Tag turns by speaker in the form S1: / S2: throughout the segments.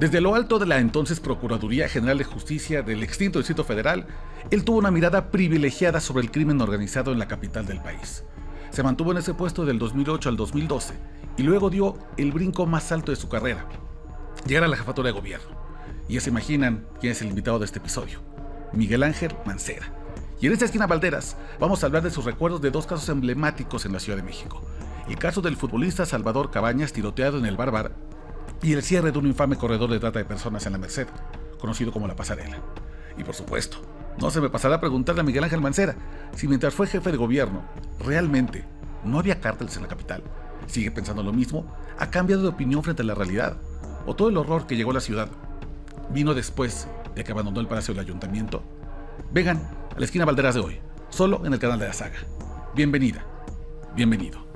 S1: Desde lo alto de la entonces Procuraduría General de Justicia del extinto Distrito Federal, él tuvo una mirada privilegiada sobre el crimen organizado en la capital del país. Se mantuvo en ese puesto del 2008 al 2012 y luego dio el brinco más alto de su carrera, llegar a la jefatura de gobierno. Y ya se imaginan quién es el invitado de este episodio: Miguel Ángel Mancera. Y en esta esquina Valderas vamos a hablar de sus recuerdos de dos casos emblemáticos en la Ciudad de México: el caso del futbolista Salvador Cabañas tiroteado en el Bárbara y el cierre de un infame corredor de trata de personas en la Merced, conocido como La Pasarela. Y por supuesto, no se me pasará preguntarle a Miguel Ángel Mancera si mientras fue jefe de gobierno, realmente no había cárteles en la capital. ¿Sigue pensando lo mismo? ¿Ha cambiado de opinión frente a la realidad? ¿O todo el horror que llegó a la ciudad vino después de que abandonó el Palacio del Ayuntamiento? Vengan a la esquina Valderas de hoy, solo en el canal de la Saga. Bienvenida, bienvenido.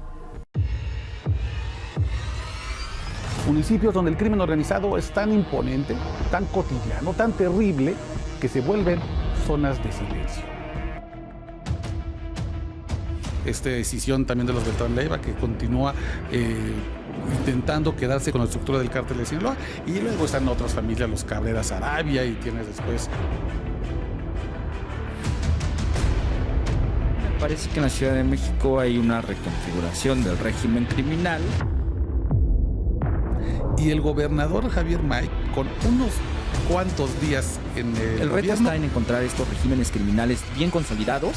S1: Municipios donde el crimen organizado es tan imponente, tan cotidiano, tan terrible, que se vuelven zonas de silencio. Esta decisión también de los Beltrán Leiva, que continúa intentando quedarse con la estructura del cártel de Sinaloa, y luego están otras familias, los Cabrera Sarabia, y tienes después...
S2: Me parece que en la Ciudad de México hay una reconfiguración del régimen criminal.
S1: Y el gobernador Javier May, con unos cuantos días en el
S2: reto está en encontrar estos regímenes criminales bien consolidados,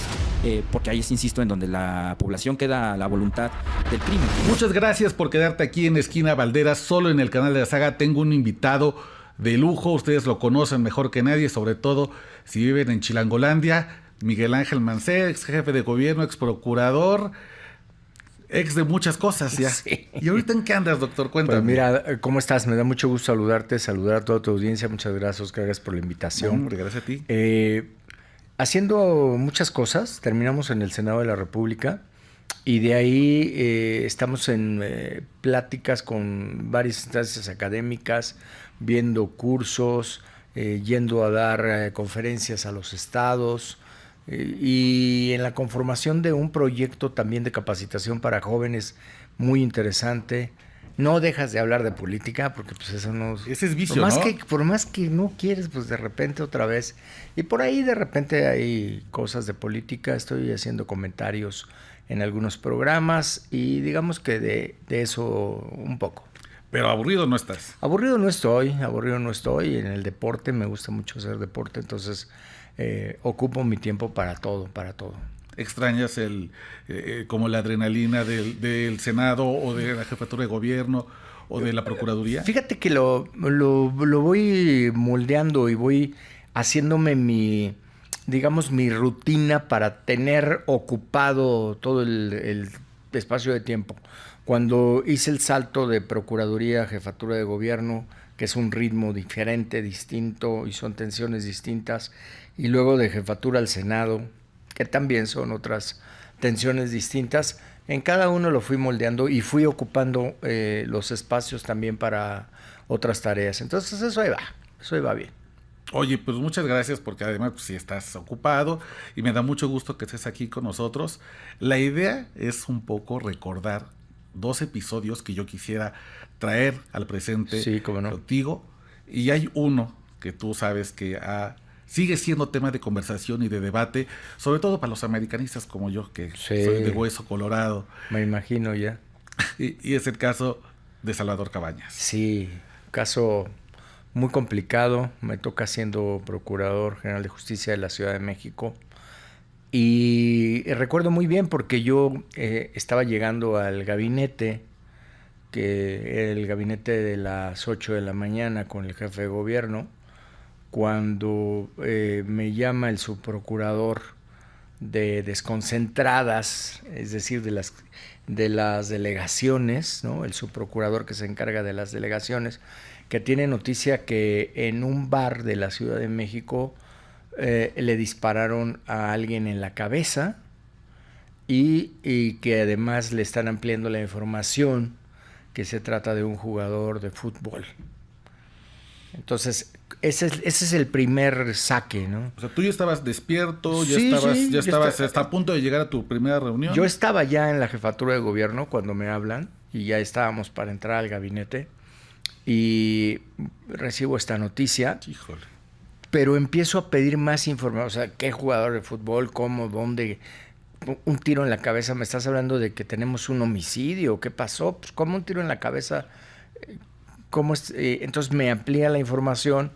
S2: porque ahí es, insisto, en donde la población queda a la voluntad del crimen.
S1: Muchas gracias por quedarte aquí en Esquina Valderas, solo en el canal de la Saga. Tengo un invitado de lujo, ustedes lo conocen mejor que nadie, sobre todo si viven en Chilangolandia. Miguel Ángel Mancera, ex jefe de gobierno, ex procurador, ex de muchas cosas ya. Sí. ¿Y ahorita en qué andas, doctor? Cuéntame.
S3: Pues mira, ¿cómo estás? Me da mucho gusto saludarte, saludar a toda tu audiencia. Muchas gracias, Oscar, gracias por la invitación.
S1: Hombre, gracias a ti.
S3: Haciendo muchas cosas, terminamos en el Senado de la República y de ahí estamos en pláticas con varias instancias académicas, viendo cursos, yendo a dar conferencias a los estados, y en la conformación de un proyecto también de capacitación para jóvenes muy interesante. No dejas de hablar de política porque pues eso no...
S1: Ese es vicio, ¿no?
S3: Por más que no quieres, pues de repente otra vez. Y por ahí de repente hay cosas de política. Estoy haciendo comentarios en algunos programas y digamos que de eso un poco.
S1: Pero aburrido no estás.
S3: Aburrido no estoy. En el deporte me gusta mucho hacer deporte, entonces... ocupo mi tiempo para todo.
S1: ¿Extrañas como la adrenalina del Senado o de la jefatura de gobierno o de la Procuraduría?
S3: Fíjate que lo voy moldeando y voy haciéndome mi rutina para tener ocupado todo el espacio de tiempo. Cuando hice el salto de Procuraduría a jefatura de gobierno, que es un ritmo diferente, distinto, y son tensiones distintas, y luego de jefatura al Senado, que también son otras tensiones distintas, en cada uno lo fui moldeando y fui ocupando los espacios también para otras tareas. Entonces eso ahí va bien.
S1: Oye, pues muchas gracias, porque además pues, sí estás ocupado y me da mucho gusto que estés aquí con nosotros. La idea es un poco recordar 2 episodios que yo quisiera traer al presente, sí, cómo no, contigo, y hay uno que tú sabes que sigue siendo tema de conversación y de debate, sobre todo para los americanistas como yo, que sí, soy de hueso colorado.
S3: Me imagino ya.
S1: Y es el caso de Salvador Cabañas.
S3: Sí, caso muy complicado. Me toca siendo Procurador General de Justicia de la Ciudad de México. Y recuerdo muy bien porque yo estaba llegando al gabinete, que era el gabinete de las 8 de la mañana con el jefe de gobierno, cuando me llama el subprocurador de desconcentradas, es decir, de las delegaciones, ¿no? El subprocurador que se encarga de las delegaciones, que tiene noticia que en un bar de la Ciudad de México le dispararon a alguien en la cabeza y que además le están ampliando la información que se trata de un jugador de fútbol. Entonces, ese es el primer saque, ¿no?
S1: O sea, tú ya estabas despierto,
S3: ya
S1: estabas hasta a punto de llegar a tu primera reunión.
S3: Yo estaba ya en la jefatura de gobierno cuando me hablan y ya estábamos para entrar al gabinete y recibo esta noticia.
S1: Híjole.
S3: Pero empiezo a pedir más información. O sea, ¿qué jugador de fútbol? ¿Cómo? ¿Dónde? Un tiro en la cabeza. ¿Me estás hablando de que tenemos un homicidio? ¿Qué pasó? Pues, ¿cómo un tiro en la cabeza? ¿Cómo es? Entonces me amplía la información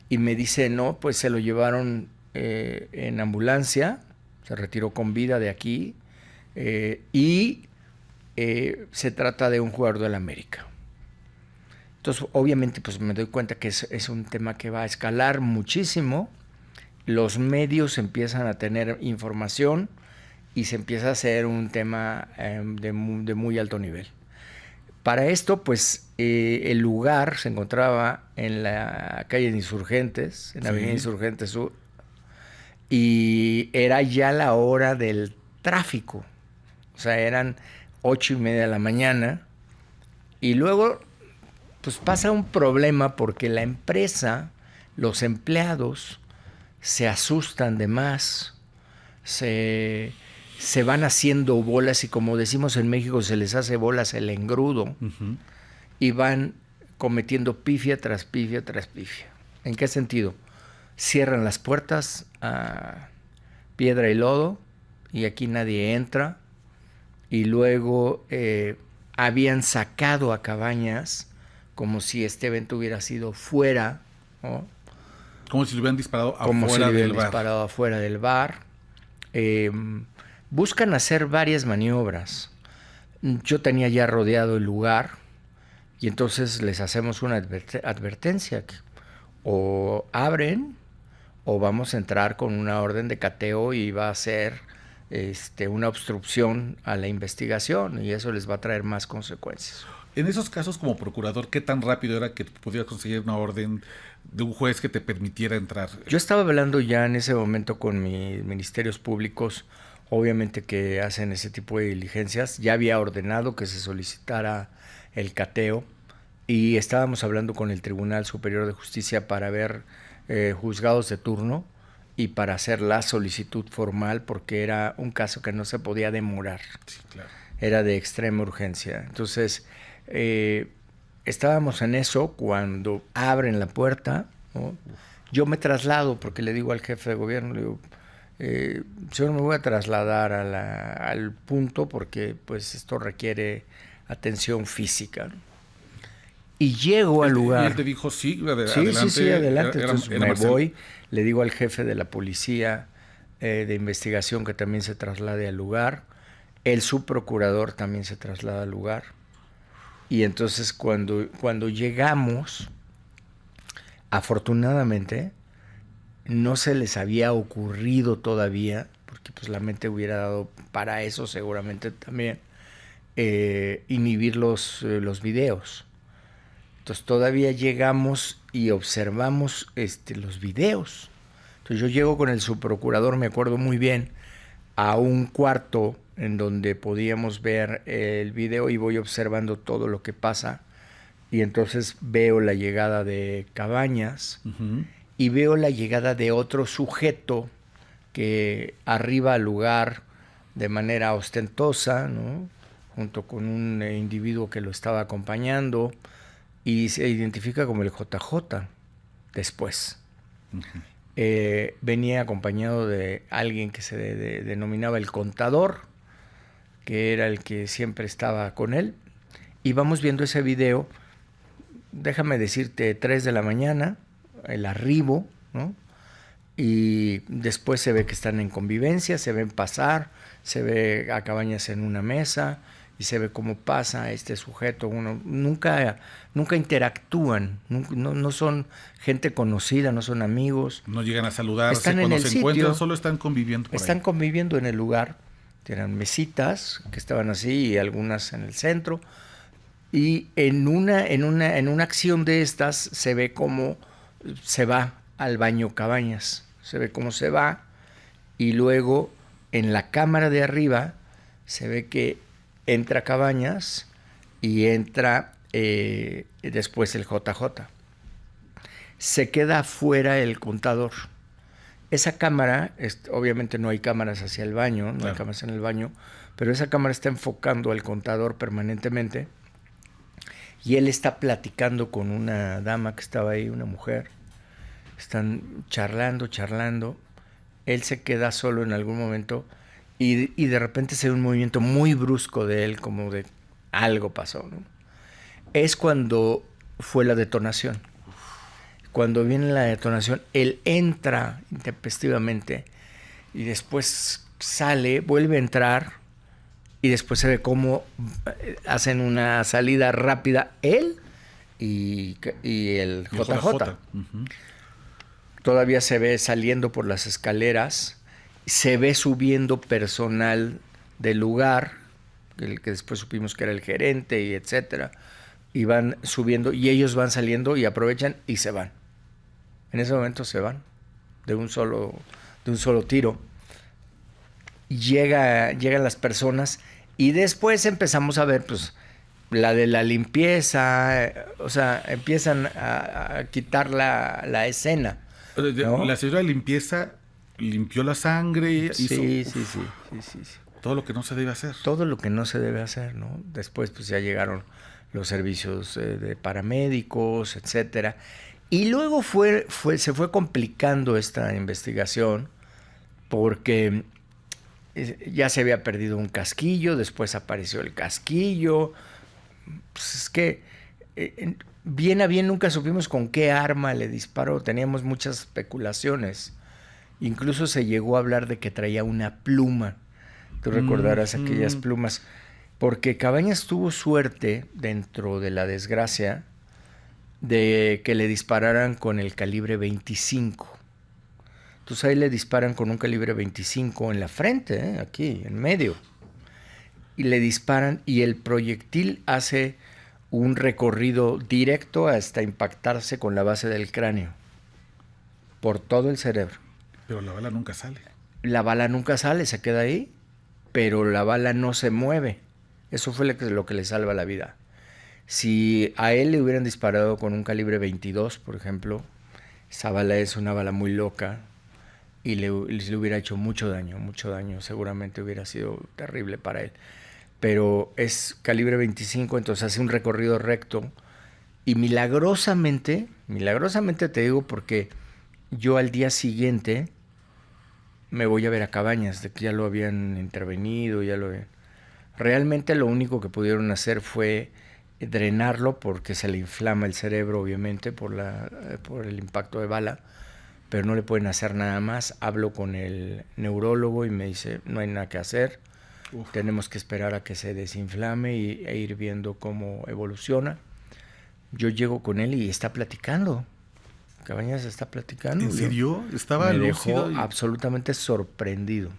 S3: y me dice, no, pues se lo llevaron en ambulancia. Se retiró con vida de aquí. Y se trata de un jugador del América. Entonces, obviamente, pues me doy cuenta que es un tema que va a escalar muchísimo. Los medios empiezan a tener información y se empieza a hacer un tema de muy alto nivel. Para esto, pues, el lugar se encontraba en la calle de Insurgentes, en la Avenida Insurgentes Sur, y era ya la hora del tráfico. O sea, eran 8:30 de la mañana, y luego pues pasa un problema porque la empresa, los empleados se asustan de más, se van haciendo bolas y como decimos en México se les hace bolas el engrudo y van cometiendo pifia tras pifia tras pifia. ¿En qué sentido? Cierran las puertas a piedra y lodo y aquí nadie entra y luego habían sacado a Cabañas como si este evento hubiera sido fuera, ¿no?
S1: Como si le hubieran disparado
S3: afuera del bar. Buscan hacer varias maniobras. Yo tenía ya rodeado el lugar y entonces les hacemos una advertencia. Que o abren o vamos a entrar con una orden de cateo y va a ser una obstrucción a la investigación y eso les va a traer más consecuencias.
S1: En esos casos, como procurador, ¿qué tan rápido era que pudieras conseguir una orden de un juez que te permitiera entrar?
S3: Yo estaba hablando ya en ese momento con mis ministerios públicos, obviamente que hacen ese tipo de diligencias. Ya había ordenado que se solicitara el cateo y estábamos hablando con el Tribunal Superior de Justicia para ver juzgados de turno y para hacer la solicitud formal porque era un caso que no se podía demorar.
S1: Sí, claro.
S3: Era de extrema urgencia. Entonces, estábamos en eso cuando abren la puerta, ¿no? Yo me traslado porque le digo al jefe de gobierno, le digo, yo no me voy a trasladar al punto porque pues esto requiere atención física, ¿no? Y llego al lugar. Y
S1: él te dijo, sí,
S3: adelante. Sí, adelante. Entonces me voy, le digo al jefe de la policía de investigación que también se traslade al lugar. El subprocurador también se traslada al lugar. Y entonces cuando llegamos, afortunadamente, no se les había ocurrido todavía, porque pues la mente hubiera dado para eso seguramente también, inhibir los videos. Entonces todavía llegamos y observamos los videos. Entonces yo llego con el subprocurador, me acuerdo muy bien, a un cuarto en donde podíamos ver el video y voy observando todo lo que pasa. Y entonces veo la llegada de Cabañas y veo la llegada de otro sujeto que arriba al lugar de manera ostentosa, ¿no? Junto con un individuo que lo estaba acompañando y se identifica como el JJ después. Venía acompañado de alguien que se denominaba el contador, que era el que siempre estaba con él. Y vamos viendo ese video, déjame decirte, 3 de la mañana, el arribo, ¿no? Y después se ve que están en convivencia, se ven pasar, se ve a Cabañas en una mesa y se ve cómo pasa este sujeto. Nunca interactúan, no son gente conocida, no son amigos.
S1: No llegan a saludarse,
S3: están
S1: cuando
S3: en el
S1: se encuentran
S3: sitio,
S1: solo están conviviendo por
S3: están
S1: ahí.
S3: conviviendo en el lugar. Eran mesitas que estaban así y algunas en el centro. Y en una acción de estas se ve cómo se va al baño Cabañas. Se ve cómo se va y luego en la cámara de arriba se ve que entra Cabañas y entra después el JJ. Se queda afuera el contador. Esa cámara, obviamente no hay cámaras hacia el baño, no hay cámaras en el baño, pero esa cámara está enfocando al contador permanentemente y él está platicando con una dama que estaba ahí, una mujer. Están charlando. Él se queda solo en algún momento y de repente se ve un movimiento muy brusco de él, como de algo pasó, ¿no? Es cuando fue la detonación. Cuando viene la detonación, él entra intempestivamente y después sale, vuelve a entrar y después se ve cómo hacen una salida rápida él y el JJ.
S1: Uh-huh.
S3: Todavía se ve saliendo por las escaleras, se ve subiendo personal del lugar, el que después supimos que era el gerente y etcétera, y van subiendo y ellos van saliendo y aprovechan y se van. En ese momento se van de un solo tiro. Llegan las personas y después empezamos a ver pues la de la limpieza, o sea, empiezan a quitar la escena, ¿no?
S1: La señora de limpieza limpió la sangre,
S3: Sí.
S1: todo lo que no se debe hacer.
S3: Todo lo que no se debe hacer, ¿no? Después pues ya llegaron los servicios de paramédicos, etcétera. Y luego se fue complicando esta investigación porque ya se había perdido un casquillo, después apareció el casquillo. Pues es que bien a bien nunca supimos con qué arma le disparó, teníamos muchas especulaciones. Incluso se llegó a hablar de que traía una pluma. Tú recordarás aquellas plumas. Porque Cabañas tuvo suerte dentro de la desgracia de que le dispararan con el calibre 25. Entonces ahí le disparan con un calibre 25 en la frente, aquí, en medio. Y le disparan y el proyectil hace un recorrido directo hasta impactarse con la base del cráneo. Por todo el cerebro.
S1: Pero la bala nunca sale.
S3: La bala nunca sale, se queda ahí, pero la bala no se mueve. Eso fue lo que le salva la vida. Si a él le hubieran disparado con un calibre 22, por ejemplo, esa bala es una bala muy loca y le hubiera hecho mucho daño, seguramente hubiera sido terrible para él. Pero es calibre 25, entonces hace un recorrido recto y milagrosamente te digo porque yo al día siguiente me voy a ver a Cabañas, de que ya lo habían intervenido, Realmente lo único que pudieron hacer fue drenarlo porque se le inflama el cerebro, obviamente, por el impacto de bala, pero no le pueden hacer nada más. Hablo con el neurólogo y me dice, no hay nada que hacer, tenemos que esperar a que se desinflame e ir viendo cómo evoluciona. Yo llego con él y está platicando. Cabañas está platicando.
S1: ¿En serio? Estaba lúcido.
S3: Me dejó absolutamente sorprendido.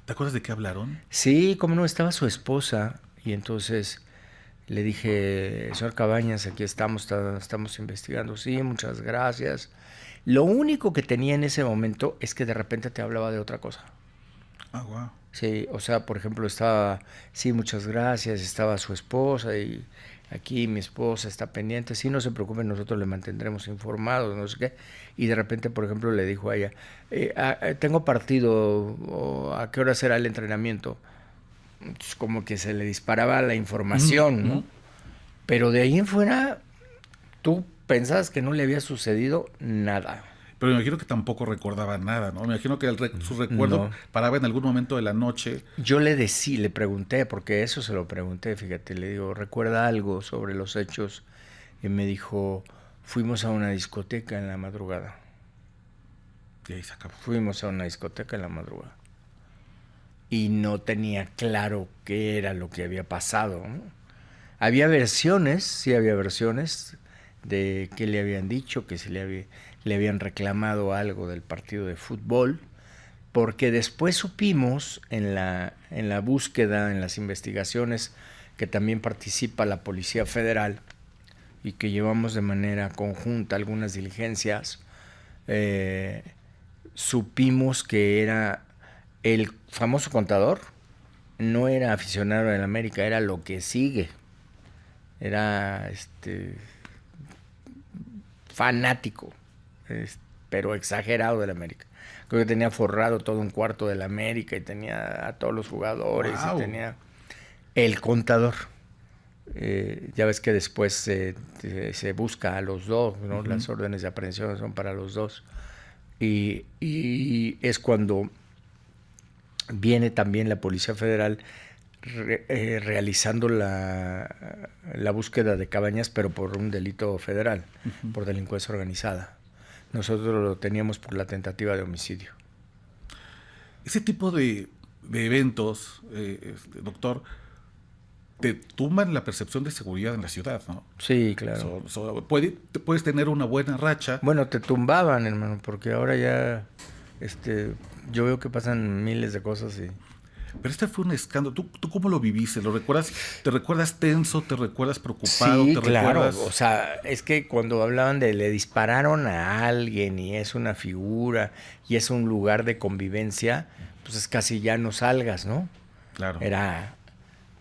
S1: ¿Te acuerdas de qué hablaron?
S3: Sí, cómo no, estaba su esposa y entonces le dije, señor Cabañas, aquí estamos investigando. Sí, muchas gracias. Lo único que tenía en ese momento es que de repente te hablaba de otra cosa.
S1: Ah, wow.
S3: Sí, o sea, por ejemplo, estaba, sí, muchas gracias, estaba su esposa y aquí mi esposa está pendiente, sí, no se preocupen, nosotros le mantendremos informados, no sé qué. Y de repente, por ejemplo, le dijo a ella, tengo partido, o ¿a qué hora será el entrenamiento? Entonces, como que se le disparaba la información, ¿no? Pero de ahí en fuera, tú pensabas que no le había sucedido nada.
S1: Pero me imagino que tampoco recordaba nada, ¿no? Me imagino que su recuerdo paraba en algún momento de la noche.
S3: Yo le pregunté, porque eso se lo pregunté, fíjate, le digo, ¿recuerda algo sobre los hechos? Y me dijo, fuimos a una discoteca en la madrugada.
S1: Y ahí se acabó.
S3: Fuimos a una discoteca en la madrugada. Y no tenía claro qué era lo que había pasado, ¿no? Había versiones de qué le habían dicho, que si le habían reclamado algo del partido de fútbol, porque después supimos en la búsqueda, en las investigaciones, que también participa la Policía Federal y que llevamos de manera conjunta algunas diligencias, supimos que era el famoso contador, no era aficionado del América, era lo que sigue, era fanático, pero exagerado del América. Creo que tenía forrado todo un cuarto del América y tenía a todos los jugadores. Wow. Y tenía el contador. Ya ves que después se busca a los dos, ¿no? Las órdenes de aprehensión son para los dos. Y es cuando viene también la Policía Federal realizando la búsqueda de Cabañas, pero por un delito federal, por delincuencia organizada. Nosotros lo teníamos por la tentativa de homicidio.
S1: Ese tipo de eventos, doctor, te tumban la percepción de seguridad en la ciudad, ¿no?
S3: Sí, claro.
S1: Puedes tener una buena racha.
S3: Bueno, te tumbaban, hermano, porque ahora ya yo veo que pasan miles de cosas y...
S1: Pero este fue un escándalo. ¿Tú cómo lo viviste? ¿Lo recuerdas? ¿Te recuerdas tenso? ¿Te recuerdas preocupado?
S3: Sí,
S1: ¿Te
S3: claro.
S1: recuerdas?
S3: O sea, es que cuando hablaban de le dispararon a alguien y es una figura y es un lugar de convivencia, pues es casi ya no salgas, ¿no?
S1: Claro.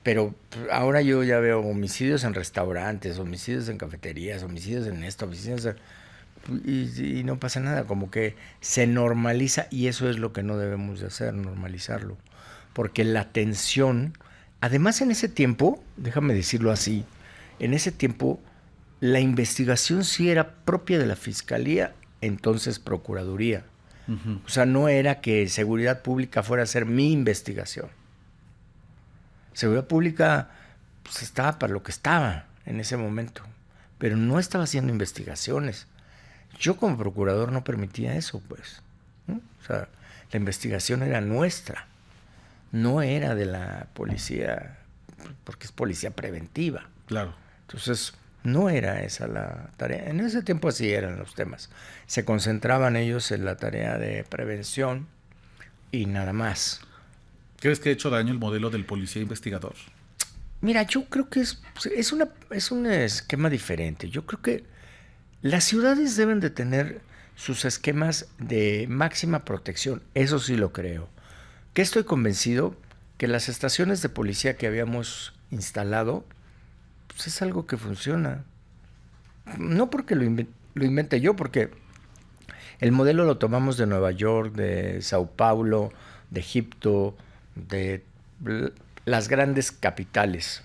S3: Pero ahora yo ya veo homicidios en restaurantes, homicidios en cafeterías, homicidios en esto, homicidios y no pasa nada, como que se normaliza y eso es lo que no debemos de hacer, normalizarlo. Porque la tensión, además en ese tiempo, déjame decirlo así, en ese tiempo la investigación sí era propia de la Fiscalía, entonces Procuraduría. O sea, no era que Seguridad Pública fuera a hacer mi investigación. Seguridad Pública pues, estaba para lo que estaba en ese momento, pero no estaba haciendo investigaciones. Yo como procurador no permitía eso, pues, ¿no? O sea, la investigación era nuestra. No era de la policía, porque es policía preventiva.
S1: Claro.
S3: Entonces, no era esa la tarea. En ese tiempo así eran los temas. Se concentraban ellos en la tarea de prevención y nada más.
S1: ¿Crees que ha hecho daño el modelo del policía investigador?
S3: Mira, yo creo que es un esquema diferente. Yo creo que las ciudades deben de tener sus esquemas de máxima protección. Eso sí lo creo. Que estoy convencido que las estaciones de policía que habíamos instalado, pues es algo que funciona. No porque lo invente yo, porque el modelo lo tomamos de Nueva York, de Sao Paulo, de Egipto, de las grandes capitales.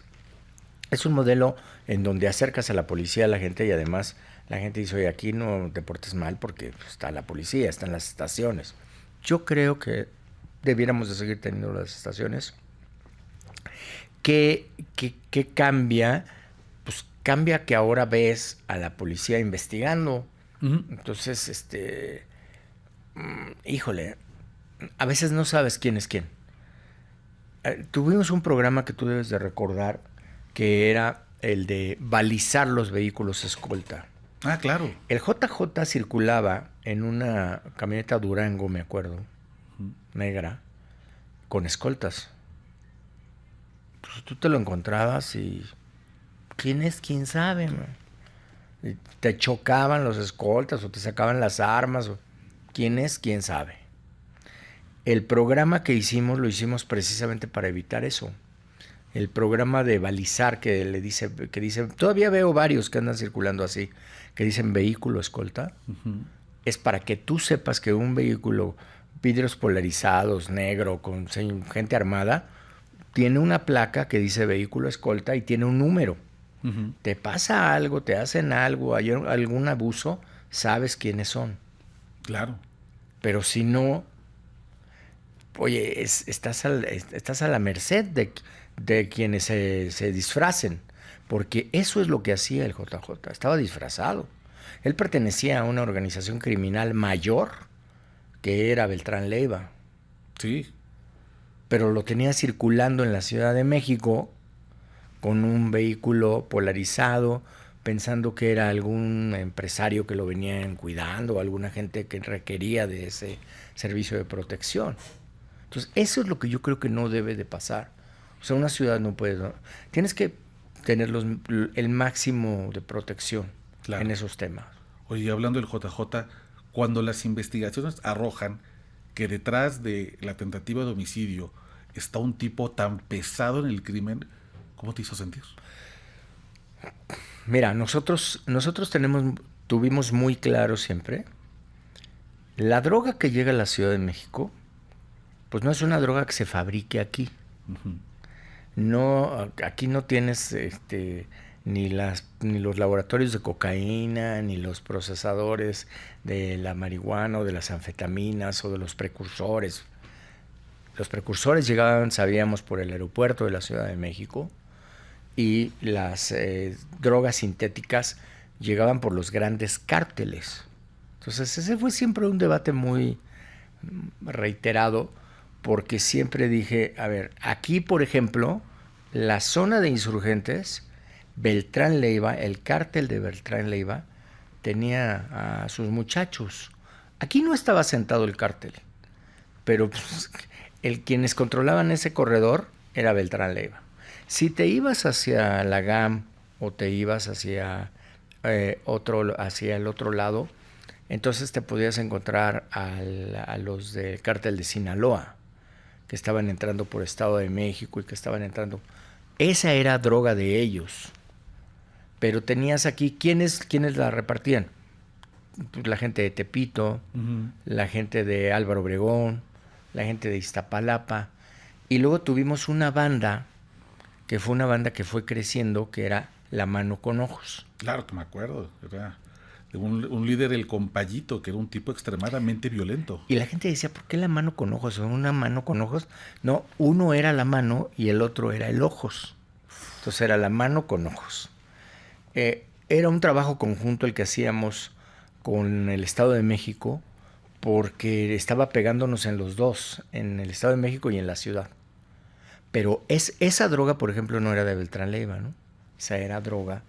S3: Es un modelo en donde acercas a la policía a la gente y además la gente dice, oye, aquí no te portes mal porque está la policía, están las estaciones. Yo creo que debiéramos de seguir teniendo las estaciones. ¿Qué cambia? Pues cambia que ahora ves a la policía investigando. Entonces, híjole, a veces no sabes quién es quién. Tuvimos un programa que tú debes de recordar, que era el de balizar los vehículos escolta.
S1: Ah, claro.
S3: El JJ circulaba en una camioneta Durango, me acuerdo, negra, con escoltas. Pues tú te lo encontrabas y ¿quién es? ¿Quién sabe? Y te chocaban los escoltas o te sacaban las armas. ¿Quién es? ¿Quién sabe? El programa que hicimos lo hicimos precisamente para evitar eso. El programa de balizar que dice, todavía veo varios que andan circulando así, que dicen vehículo escolta, es para que tú sepas que un vehículo, vidrios polarizados, negro, con gente armada, tiene una placa que dice vehículo escolta y tiene un número. Te pasa algo, te hacen algo, hay algún abuso, sabes quiénes son.
S1: Claro.
S3: Pero si no, oye, estás a la merced de quienes se disfracen, porque eso es lo que hacía el JJ, estaba disfrazado. Él pertenecía a una organización criminal mayor que era Beltrán Leiva.
S1: Sí.
S3: Pero lo tenía circulando en la Ciudad de México con un vehículo polarizado, pensando que era algún empresario que lo venían cuidando o alguna gente que requería de ese servicio de protección. Entonces, eso es lo que yo creo que no debe de pasar. O sea, una ciudad no puede... ¿no? Tienes que tener el máximo de protección en esos temas.
S1: Oye, hablando del JJ, cuando las investigaciones arrojan que detrás de la tentativa de homicidio está un tipo tan pesado en el crimen, ¿cómo te hizo sentir?
S3: Mira, nosotros tuvimos muy claro siempre, la droga que llega a la Ciudad de México, pues no es una droga que se fabrique aquí. No, aquí no tienes ni los laboratorios de cocaína, ni los procesadores de la marihuana o de las anfetaminas o de los precursores. Los precursores llegaban, sabíamos, por el aeropuerto de la Ciudad de México, y las drogas sintéticas llegaban por los grandes cárteles. Entonces ese fue siempre un debate muy reiterado, porque siempre dije, a ver, aquí por ejemplo, la zona de insurgentes, Beltrán Leiva, el cártel de Beltrán Leiva, tenía a sus muchachos. Aquí no estaba sentado el cártel, pero pues, quienes controlaban ese corredor era Beltrán Leiva. Si te ibas hacia la GAM o te ibas hacia el otro lado, entonces te podías encontrar a los del cártel de Sinaloa, que estaban entrando por Estado de México y que estaban entrando. Esa era droga de ellos. Pero tenías aquí, ¿quiénes la repartían? Pues la gente de Tepito, la gente de Álvaro Obregón, la gente de Iztapalapa. Y luego tuvimos una banda, que fue creciendo, que era La Mano con Ojos.
S1: Claro que me acuerdo. Era un líder, el Compayito, que era un tipo extremadamente violento.
S3: Y la gente decía, ¿por qué La Mano con Ojos? ¿Una mano con ojos? No, uno era la mano y el otro era el ojos. Entonces era La Mano con Ojos. Era un trabajo conjunto el que hacíamos con el Estado de México, porque estaba pegándonos en los dos, en el Estado de México y en la ciudad. Pero esa droga, por ejemplo, no era de Beltrán Leiva, ¿no? Esa era droga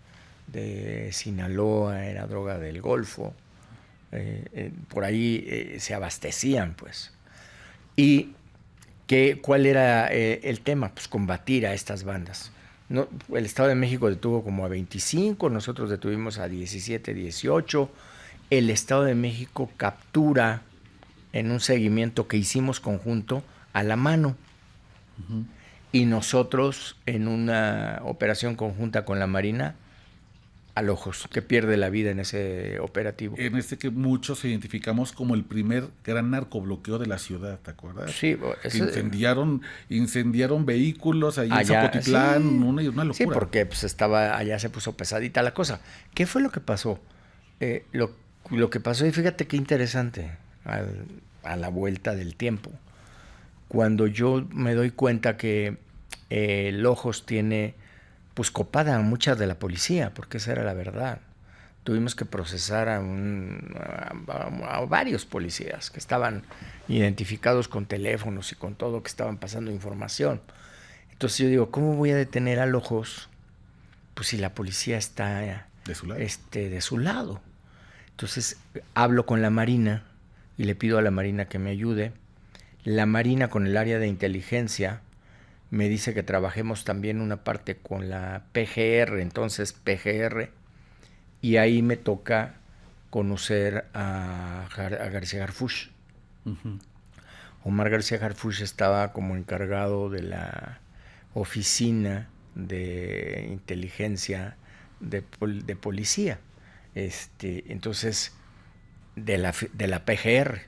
S3: de Sinaloa, era droga del Golfo. Por ahí se abastecían, pues. ¿Y cuál era el tema? Pues combatir a estas bandas. No, el Estado de México detuvo como a 25, nosotros detuvimos a 17, 18. El Estado de México captura, en un seguimiento que hicimos conjunto, a La Mano. Uh-huh. Y nosotros, en una operación conjunta con la Marina, al Ojos, que pierde la vida en ese operativo.
S1: En que muchos identificamos como el primer gran narcobloqueo de la ciudad, ¿te acuerdas?
S3: Sí.
S1: Incendiaron vehículos allá en Zapotitlán, sí. una locura.
S3: Sí, porque pues allá se puso pesadita la cosa. ¿Qué fue lo que pasó? Lo que pasó, y fíjate qué interesante, a la vuelta del tiempo, cuando yo me doy cuenta que el Ojos tiene pues copada a mucha de la policía, porque esa era la verdad. Tuvimos que procesar a varios policías que estaban identificados con teléfonos y con todo, que estaban pasando información. Entonces yo digo, ¿cómo voy a detener al Ojos? Pues si la policía está de su lado. Entonces hablo con la Marina y le pido a la Marina que me ayude. La Marina, con el área de inteligencia, me dice que trabajemos también una parte con la PGR, entonces PGR, y ahí me toca conocer a García Harfuch. Uh-huh. Omar García Harfuch estaba como encargado de la oficina de inteligencia de policía, entonces de la PGR.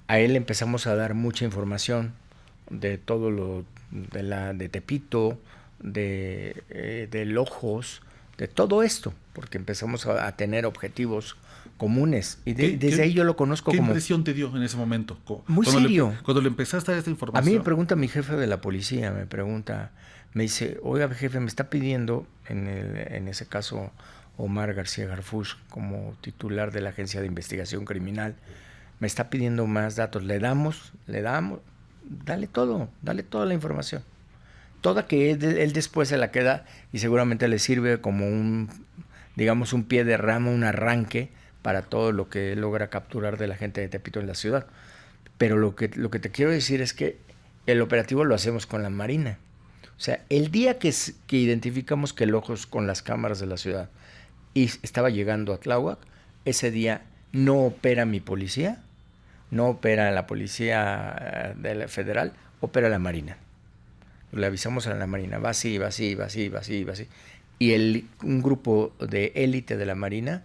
S3: A él empezamos a dar mucha información de todo lo de Tepito, del Ojos, de todo esto, porque empezamos a tener objetivos comunes. Y desde ahí yo lo conozco como...
S1: ¿Qué impresión te dio en ese momento?
S3: Muy serio.
S1: Cuando le empezaste a dar esta información.
S3: A mí me pregunta mi jefe de la policía, me dice, oiga, jefe, me está pidiendo, en ese caso, Omar García Harfuch, como titular de la Agencia de Investigación Criminal, me está pidiendo más datos. Le damos, dale toda la información. Toda, que él después se la queda y seguramente le sirve como un pie de rama, un arranque para todo lo que logra capturar de la gente de Tepito en la ciudad. Pero lo que te quiero decir es que el operativo lo hacemos con la Marina. O sea, el día que identificamos que el Ojos, con las cámaras de la ciudad, y estaba llegando a Tláhuac, ese día no opera mi policía, no opera la policía federal, opera la Marina. Le avisamos a la Marina, va así. Y un grupo de élite de la Marina.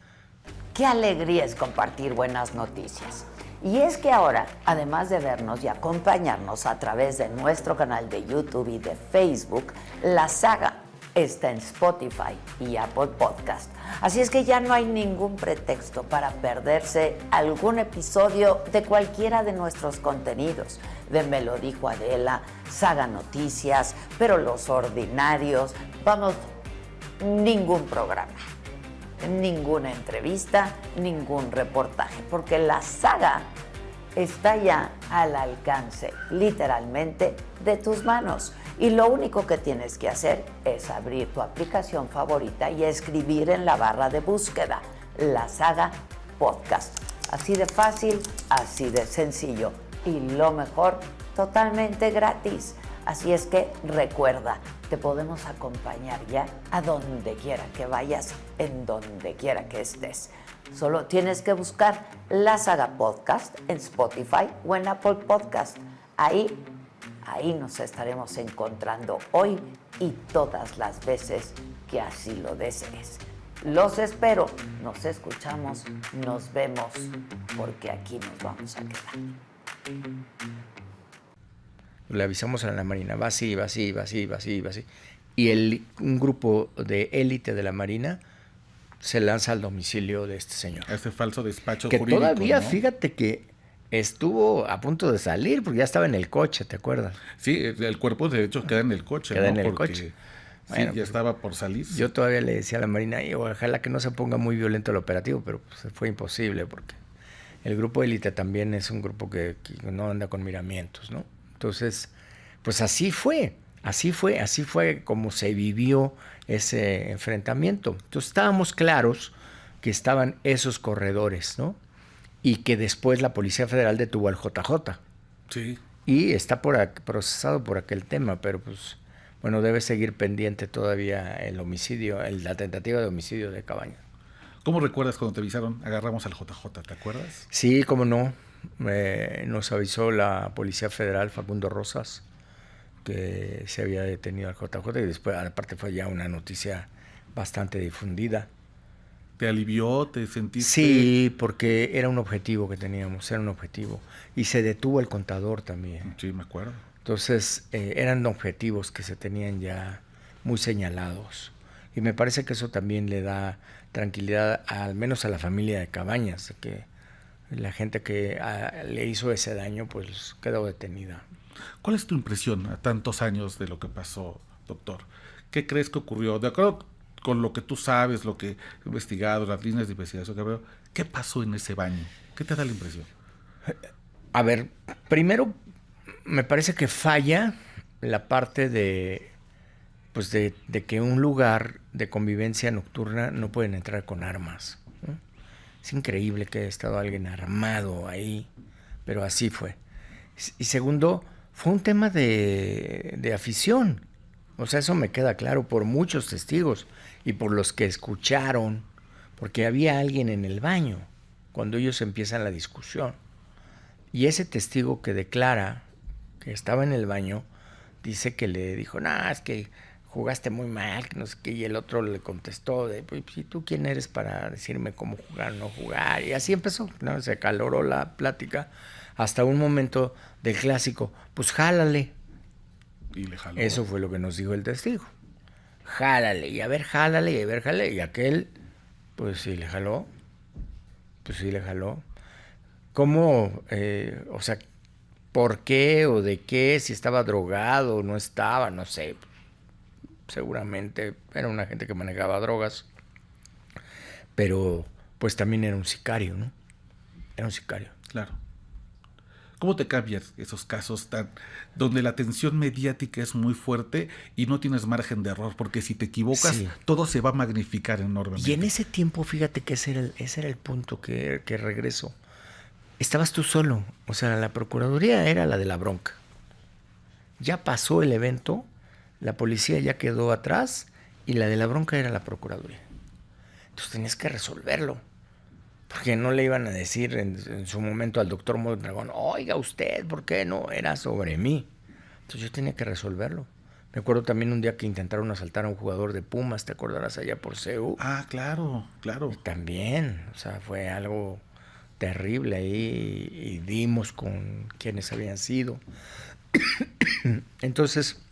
S4: Qué alegría es compartir buenas noticias. Y es que ahora, además de vernos y acompañarnos a través de nuestro canal de YouTube y de Facebook, La Saga está en Spotify y Apple Podcast. Así es que ya no hay ningún pretexto para perderse algún episodio de cualquiera de nuestros contenidos. De Me lo dijo Adela, Saga Noticias, Pero los Ordinarios, vamos, ningún programa, ninguna entrevista, ningún reportaje, porque La Saga está ya al alcance, literalmente, de tus manos. Y lo único que tienes que hacer es abrir tu aplicación favorita y escribir en la barra de búsqueda La Saga Podcast. Así de fácil, así de sencillo. Y lo mejor, totalmente gratis. Así es que recuerda, te podemos acompañar ya a donde quiera que vayas, en donde quiera que estés. Solo tienes que buscar La Saga Podcast en Spotify o en Apple Podcast. Ahí nos estaremos encontrando hoy y todas las veces que así lo desees. Los espero, nos escuchamos, nos vemos, porque aquí nos vamos a quedar.
S3: Le avisamos a la Marina, va así. Y un grupo de élite de la Marina se lanza al domicilio de este señor.
S1: Ese falso despacho
S3: que
S1: jurídico,
S3: todavía,
S1: ¿no?
S3: fíjate que estuvo a punto de salir porque ya estaba en el coche, ¿te acuerdas?
S1: Sí, el cuerpo de hecho queda en el coche.
S3: Queda
S1: ¿no?
S3: en el
S1: Porque,
S3: coche.
S1: Sí,
S3: Bueno,
S1: ya
S3: pues,
S1: estaba por salir.
S3: Yo todavía le decía a la Marina, y ojalá que no se ponga muy violento el operativo, pero pues, fue imposible porque el grupo élite también es un grupo que no anda con miramientos, ¿no? Entonces, pues así fue como se vivió ese enfrentamiento. Entonces estábamos claros que estaban esos corredores, ¿no? Y que después la Policía Federal detuvo al JJ.
S1: Sí.
S3: Y está procesado por aquel tema, pero pues, bueno, debe seguir pendiente todavía el homicidio, la tentativa de homicidio de Cabañas.
S1: ¿Cómo recuerdas cuando te avisaron, agarramos al JJ, ¿te acuerdas?
S3: Sí, cómo no. Nos avisó la Policía Federal, Facundo Rosas, que se había detenido al JJ y después, aparte, fue ya una noticia bastante difundida.
S1: ¿Te alivió? ¿Te sentiste?
S3: Sí, porque era un objetivo que teníamos, era un objetivo. Y se detuvo el contador también.
S1: Sí, me acuerdo.
S3: Entonces, eran objetivos que se tenían ya muy señalados. Y me parece que eso también le da tranquilidad, al menos a la familia de Cabañas, que la gente que le hizo ese daño, pues quedó detenida.
S1: ¿Cuál es tu impresión a tantos años de lo que pasó, doctor? ¿Qué crees que ocurrió? De acuerdo con lo que tú sabes, lo que he investigado, las líneas de investigación que veo, ¿qué pasó en ese baño? ¿Qué te da la impresión?
S3: A ver, primero me parece que falla la parte de que un lugar de convivencia nocturna no pueden entrar con armas, ¿no? Es increíble que haya estado alguien armado ahí, pero así fue. Y segundo, fue un tema de afición. O sea, eso me queda claro por muchos testigos y por los que escucharon, porque había alguien en el baño cuando ellos empiezan la discusión. Y ese testigo que declara que estaba en el baño, dice que le dijo, es que jugaste muy mal, que no sé qué, y el otro le contestó, pues, ¿y tú quién eres para decirme cómo jugar o no jugar? Y así empezó, ¿no? Se acaloró la plática hasta un momento del clásico, pues jálale.
S1: Y le jaló.
S3: Eso fue lo que nos dijo el testigo. Jálale, y a ver, jálale, y a ver, jálale. Y aquel, pues sí le jaló. ¿Cómo? O sea, ¿por qué o de qué? Si estaba drogado o no estaba, no sé. Seguramente era una gente que manejaba drogas. Pero, pues también era un sicario, ¿no? Era un sicario.
S1: Claro. ¿Cómo te cambias esos casos donde la tensión mediática es muy fuerte y no tienes margen de error? Porque si te equivocas,
S3: Sí.
S1: todo se va a magnificar enormemente.
S3: Y en ese tiempo, fíjate que ese era el punto que regreso. Estabas tú solo. O sea, la Procuraduría era la de la bronca. Ya pasó el evento, la policía ya quedó atrás y la de la bronca era la Procuraduría. Entonces tenías que resolverlo. Porque no le iban a decir en su momento al doctor Mondragón, oiga usted, ¿por qué no? Era sobre mí. Entonces yo tenía que resolverlo. Me acuerdo también un día que intentaron asaltar a un jugador de Pumas, ¿te acordarás? Allá por CEU.
S1: Ah, claro, claro.
S3: Y también, o sea, fue algo terrible ahí y dimos con quienes habían sido. Entonces,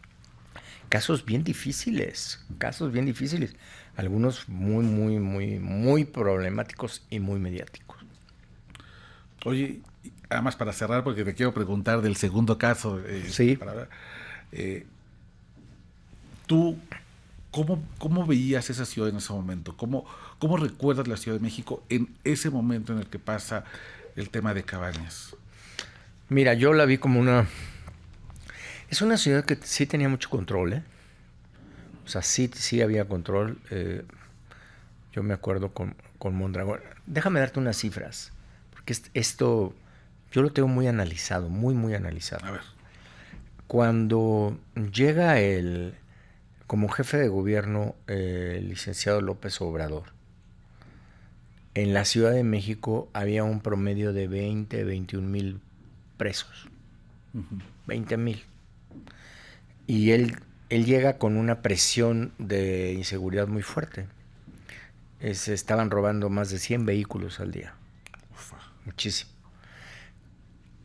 S3: casos bien difíciles, algunos muy problemáticos y muy mediáticos.
S1: Oye, además para cerrar, porque te quiero preguntar del segundo caso.
S3: Sí.
S1: ¿Tú cómo veías esa ciudad en ese momento? ¿Cómo recuerdas la Ciudad de México en ese momento en el que pasa el tema de Cabañas?
S3: Mira, yo la vi como es una ciudad que sí tenía mucho control, ¿eh? O sea, sí había control. Yo me acuerdo con Mondragón. Déjame darte unas cifras, porque esto yo lo tengo muy analizado, muy analizado.
S1: A ver.
S3: Cuando llega como jefe de gobierno el licenciado López Obrador, en la Ciudad de México había un promedio de 21 mil presos. 20,000. Y él llega con una presión de inseguridad muy fuerte. Se estaban robando más de 100 vehículos al día.
S1: Ufa.
S3: Muchísimo.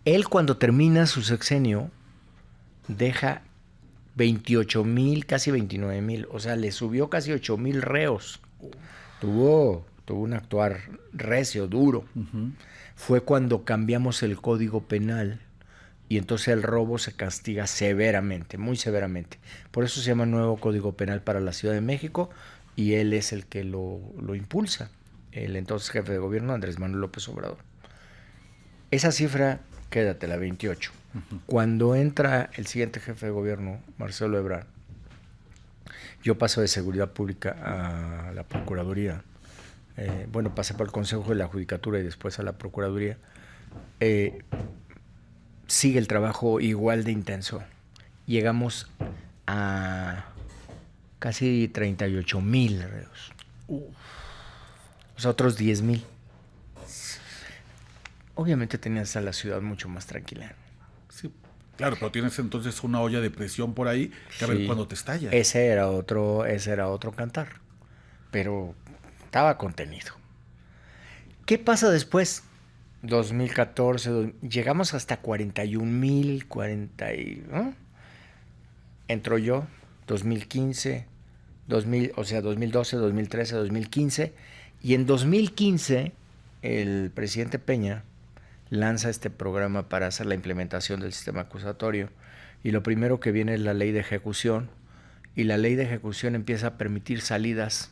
S3: Él, cuando termina su sexenio, deja 28,000, casi 29,000. O sea, le subió casi 8,000 reos. Tuvo un actuar recio, duro.
S1: Uh-huh.
S3: Fue cuando cambiamos el Código Penal y entonces el robo se castiga severamente, muy severamente. Por eso se llama Nuevo Código Penal para la Ciudad de México y él es el que lo impulsa, el entonces jefe de gobierno Andrés Manuel López Obrador. Esa cifra, quédatela, 28. Uh-huh. Cuando entra el siguiente jefe de gobierno, Marcelo Ebrard, yo paso de Seguridad Pública a la Procuraduría. Pasé por el Consejo de la Judicatura y después a la Procuraduría. Sigue el trabajo igual de intenso. Llegamos a casi 38,000 reos. O sea, otros 10,000. Obviamente tenías a la ciudad mucho más tranquila.
S1: Sí, claro, pero tienes entonces una olla de presión por ahí que a ver cuándo te estalla.
S3: Ese era otro cantar. Pero estaba contenido. ¿Qué pasa después? 2014, llegamos hasta 41,000, ¿no? Entró yo, 2015, 2012, 2013, 2015, y en 2015 el presidente Peña lanza este programa para hacer la implementación del sistema acusatorio, y lo primero que viene es la ley de ejecución, y la ley de ejecución empieza a permitir salidas,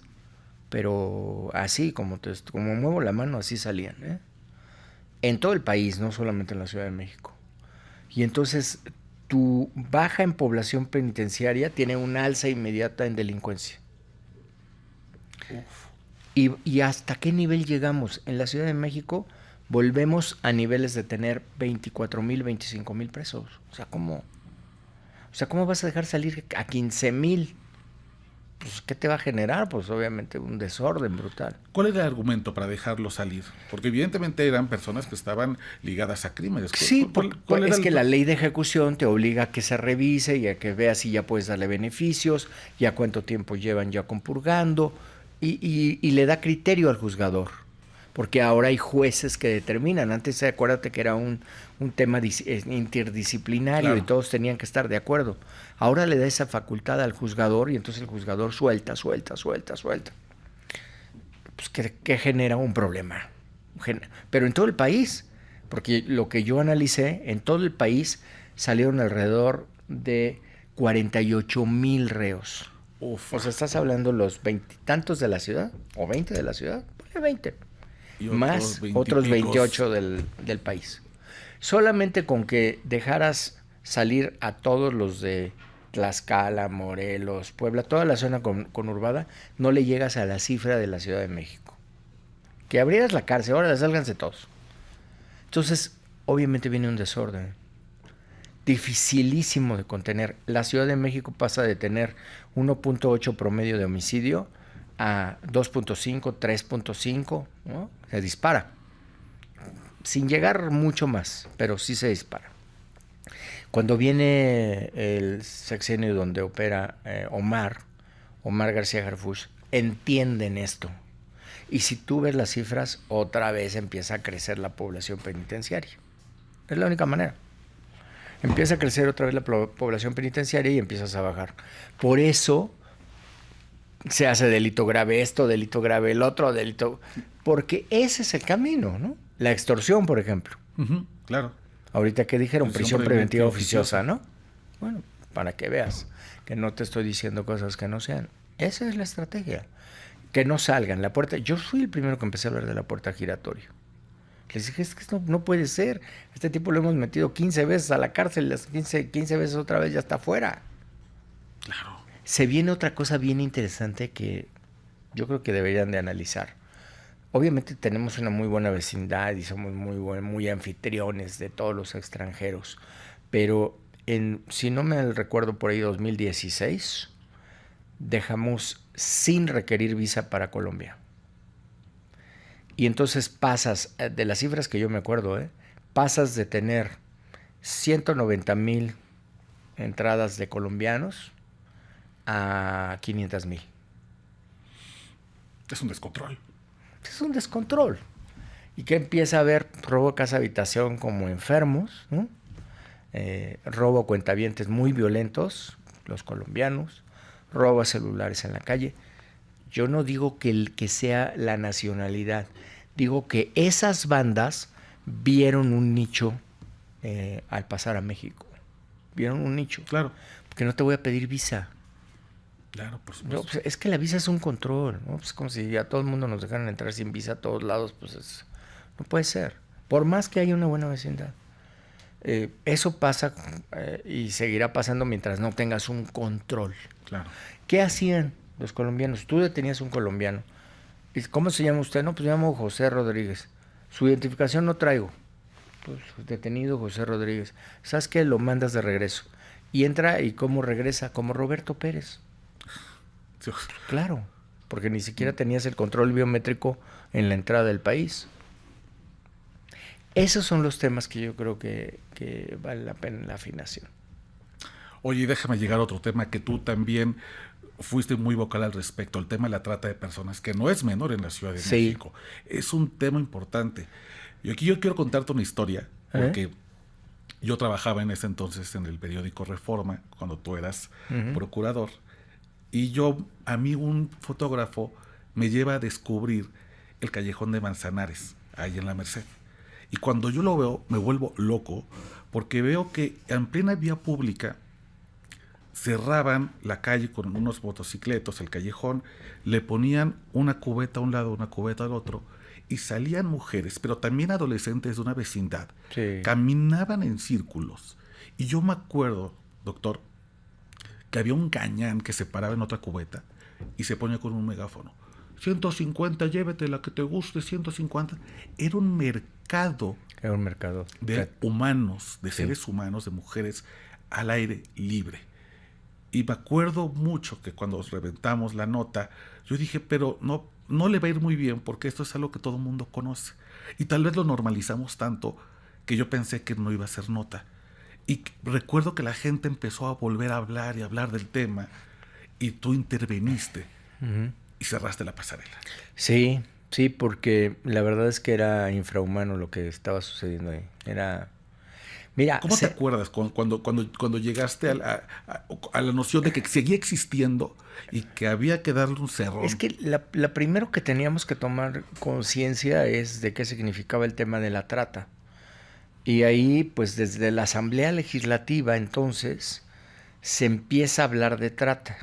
S3: pero así, como muevo la mano, así salían, ¿eh? En todo el país, no solamente en la Ciudad de México. Y entonces tu baja en población penitenciaria tiene una alza inmediata en delincuencia. ¿Y hasta qué nivel llegamos? En la Ciudad de México volvemos a niveles de tener 24,000, 25,000 presos. O sea, ¿cómo vas a dejar salir a 15,000? Pues, ¿qué te va a generar? Pues obviamente un desorden brutal.
S1: ¿Cuál era el argumento para dejarlo salir? Porque evidentemente eran personas que estaban ligadas a crímenes.
S3: Sí, es que la ley de ejecución te obliga a que se revise y a que veas si ya puedes darle beneficios, ya cuánto tiempo llevan ya compurgando, y le da criterio al juzgador. Porque ahora hay jueces que determinan. Antes, acuérdate que era un tema interdisciplinario, claro, y todos tenían que estar de acuerdo. Ahora le da esa facultad al juzgador y entonces el juzgador suelta. Pues que genera un problema. Pero en todo el país, porque lo que yo analicé, en todo el país salieron alrededor de 48,000 reos.
S1: Uf.
S3: O sea, estás hablando los 20 y tantos de la ciudad, o 20 de la ciudad, ponle 20. Y más otros 28 del país. Solamente con que dejaras salir a todos los de Tlaxcala, Morelos, Puebla, toda la zona conurbada, no le llegas a la cifra de la Ciudad de México. Que abrieras la cárcel, ahora sálganse todos. Entonces, obviamente viene un desorden. Dificilísimo de contener. La Ciudad de México pasa de tener 1.8 promedio de homicidio a 2.5, 3.5, ¿no? Se dispara. Sin llegar mucho más, pero sí se dispara. Cuando viene el sexenio donde opera Omar García Harfuch, entienden esto. Y si tú ves las cifras, otra vez empieza a crecer la población penitenciaria. Es la única manera. Empieza a crecer otra vez la población penitenciaria y empiezas a bajar. Por eso se hace delito grave esto, delito grave el otro, delito... Porque ese es el camino, ¿no? La extorsión, por ejemplo.
S1: Claro.
S3: Ahorita que dijeron prisión preventiva oficiosa, ¿no? Bueno, para que veas que no te estoy diciendo cosas que no sean. Esa es la estrategia. Que no salgan. La puerta... Yo fui el primero que empecé a hablar de la puerta giratoria. Les dije, es que esto no puede ser. Este tipo lo hemos metido 15 veces a la cárcel, las 15 veces otra vez ya está fuera.
S1: Claro.
S3: Se viene otra cosa bien interesante que yo creo que deberían de analizar. Obviamente tenemos una muy buena vecindad y somos muy anfitriones de todos los extranjeros, pero si no me recuerdo por ahí 2016, dejamos sin requerir visa para Colombia. Y entonces pasas, de las cifras que yo me acuerdo, pasas de tener 190,000 entradas de colombianos a 500,000.
S1: Es un descontrol.
S3: Es un descontrol. Y que empieza a haber robo casa habitación como enfermos, ¿no? Robo a cuentavientes muy violentos, los colombianos, robo a celulares en la calle. Yo no digo que sea la nacionalidad, digo que esas bandas vieron un nicho al pasar a México. Vieron un nicho.
S1: Claro.
S3: Porque no te voy a pedir visa.
S1: Claro, por supuesto.
S3: No, pues es que la visa es un control, ¿no? Pues como si a todo el mundo nos dejaran entrar sin visa a todos lados, pues no puede ser. Por más que haya una buena vecindad. Eso pasa y seguirá pasando mientras no tengas un control.
S1: Claro.
S3: ¿Qué hacían los colombianos? Tú detenías un colombiano. ¿Cómo se llama usted? No, pues me llamo José Rodríguez. Su identificación no traigo. Pues detenido José Rodríguez. ¿Sabes qué? Lo mandas de regreso. Y entra, ¿y cómo regresa? Como Roberto Pérez.
S1: Dios.
S3: Claro, porque ni siquiera tenías el control biométrico en la entrada del país. Esos son los temas que yo creo que vale la pena la afinación.
S1: Oye, déjame llegar a otro tema que tú también fuiste muy vocal al respecto, el tema de la trata de personas, que no es menor en la Ciudad de México. Es un tema importante. Y aquí yo quiero contarte una historia, porque yo trabajaba en ese entonces en el periódico Reforma, cuando tú eras procurador, y a mí un fotógrafo me lleva a descubrir el callejón de Manzanares, ahí en la Merced. Y cuando yo lo veo, me vuelvo loco, porque veo que en plena vía pública cerraban la calle con unos motocicletos, el callejón, le ponían una cubeta a un lado, una cubeta al otro, y salían mujeres, pero también adolescentes de una vecindad, caminaban en círculos. Y yo me acuerdo, doctor, que había un gañán que se paraba en otra cubeta y se ponía con un megáfono. 150, llévete la que te guste, 150. Era un mercado.
S3: Era un mercado.
S1: De humanos, de seres humanos, de mujeres al aire libre. Y me acuerdo mucho que cuando reventamos la nota, yo dije, pero no le va a ir muy bien porque esto es algo que todo el mundo conoce. Y tal vez lo normalizamos tanto que yo pensé que no iba a ser nota. Y recuerdo que la gente empezó a volver a hablar y hablar del tema y tú interveniste y cerraste la pasarela. Sí,
S3: porque la verdad es que era infrahumano lo que estaba sucediendo ahí. Mira,
S1: ¿cómo te acuerdas cuando llegaste a la noción de que seguía existiendo y que había que darle un cerrón?
S3: Es que la primero que teníamos que tomar conciencia es de qué significaba el tema de la trata. Y ahí, pues desde la Asamblea Legislativa, entonces, se empieza a hablar de trata.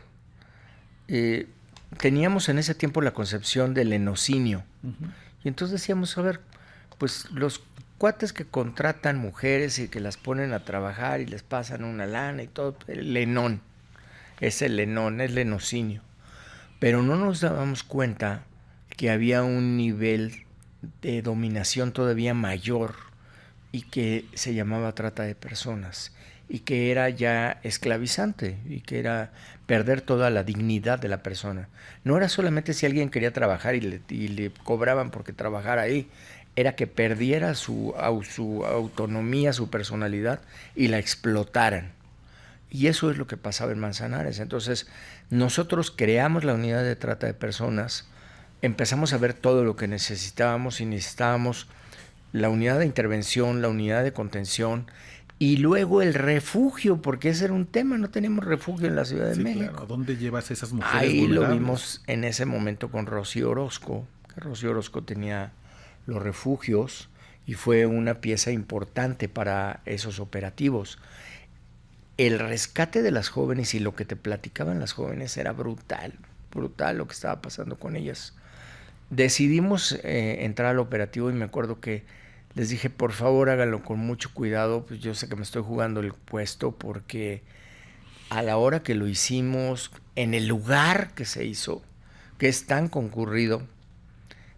S3: Teníamos en ese tiempo la concepción del lenocinio. Y entonces decíamos, a ver, pues los cuates que contratan mujeres y que las ponen a trabajar y les pasan una lana y todo, el lenón, es lenocinio. Pero no nos dábamos cuenta que había un nivel de dominación todavía mayor y que se llamaba trata de personas y que era ya esclavizante y que era perder toda la dignidad de la persona. No era solamente si alguien quería trabajar y le cobraban porque trabajara ahí, era que perdiera su autonomía, su personalidad y la explotaran. Y eso es lo que pasaba en Manzanares. Entonces, nosotros creamos la unidad de trata de personas empezamos a ver todo lo que necesitábamos y necesitábamos la unidad de intervención, la unidad de contención y luego el refugio, porque ese era un tema, no teníamos refugio en la Ciudad de México.
S1: Claro. ¿A dónde llevas esas mujeres
S3: Ahí
S1: vulnerables?
S3: lo vimos en ese momento con Rocío Orozco, que Rocío Orozco tenía los refugios y fue una pieza importante para esos operativos. El rescate de las jóvenes y lo que te platicaban las jóvenes era brutal lo que estaba pasando con ellas. Decidimos entrar al operativo y me acuerdo que les dije, por favor, háganlo con mucho cuidado, pues yo sé que me estoy jugando el puesto porque a la hora que lo hicimos, en el lugar que se hizo, que es tan concurrido,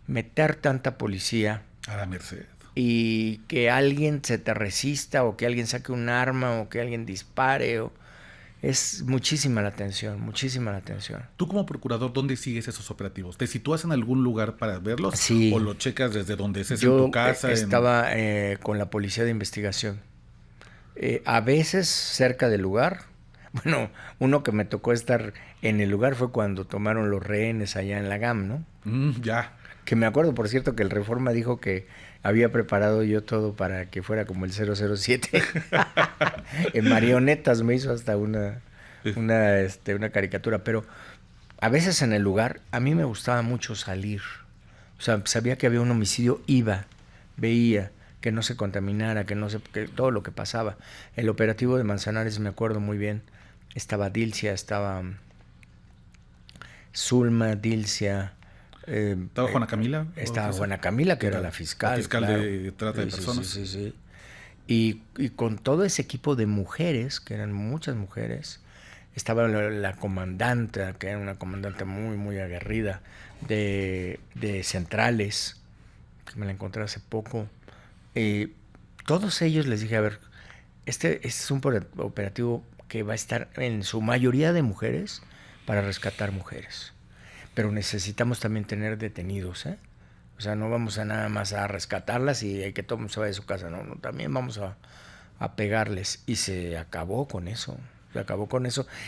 S3: meter tanta policía
S1: A la merced.
S3: y que alguien se te resista o que alguien saque un arma o que alguien dispare, es muchísima la tensión, muchísima la tensión.
S1: Tú como procurador, ¿dónde sigues esos operativos? ¿Te sitúas en algún lugar para verlos?
S3: Sí.
S1: ¿O lo checas desde donde estés
S3: Yo
S1: en tu casa?
S3: estaba con la policía de investigación. A veces cerca del lugar. Bueno, uno que me tocó estar en el lugar fue cuando tomaron los rehenes allá en la GAM, ¿no?
S1: Ya.
S3: Que me acuerdo, por cierto, que el Reforma dijo que había preparado yo todo para que fuera como el 007. En marionetas me hizo hasta una caricatura. Pero a veces en el lugar, a mí me gustaba mucho salir. O sea, sabía que había un homicidio, veía que no se contaminara, que todo lo que pasaba. El operativo de Manzanares, me acuerdo muy bien, estaba Dilcia, estaba Zulma, Dilcia...
S1: ¿Estaba Juana Camila?
S3: Estaba Juana Camila, que era la fiscal.
S1: La fiscal
S3: claro.
S1: de trata de personas.
S3: Sí. Y con todo ese equipo de mujeres, que eran muchas mujeres, estaba la comandante, que era una comandante muy, muy aguerrida, de centrales, que me la encontré hace poco. Todos ellos les dije, a ver, este es un operativo que va a estar en su mayoría de mujeres para rescatar mujeres. Pero necesitamos también tener detenidos, ¿eh? O sea, no vamos a nada más a rescatarlas y hay que todo el mundo se vaya de su casa, no, también vamos a pegarles. Y se acabó con eso,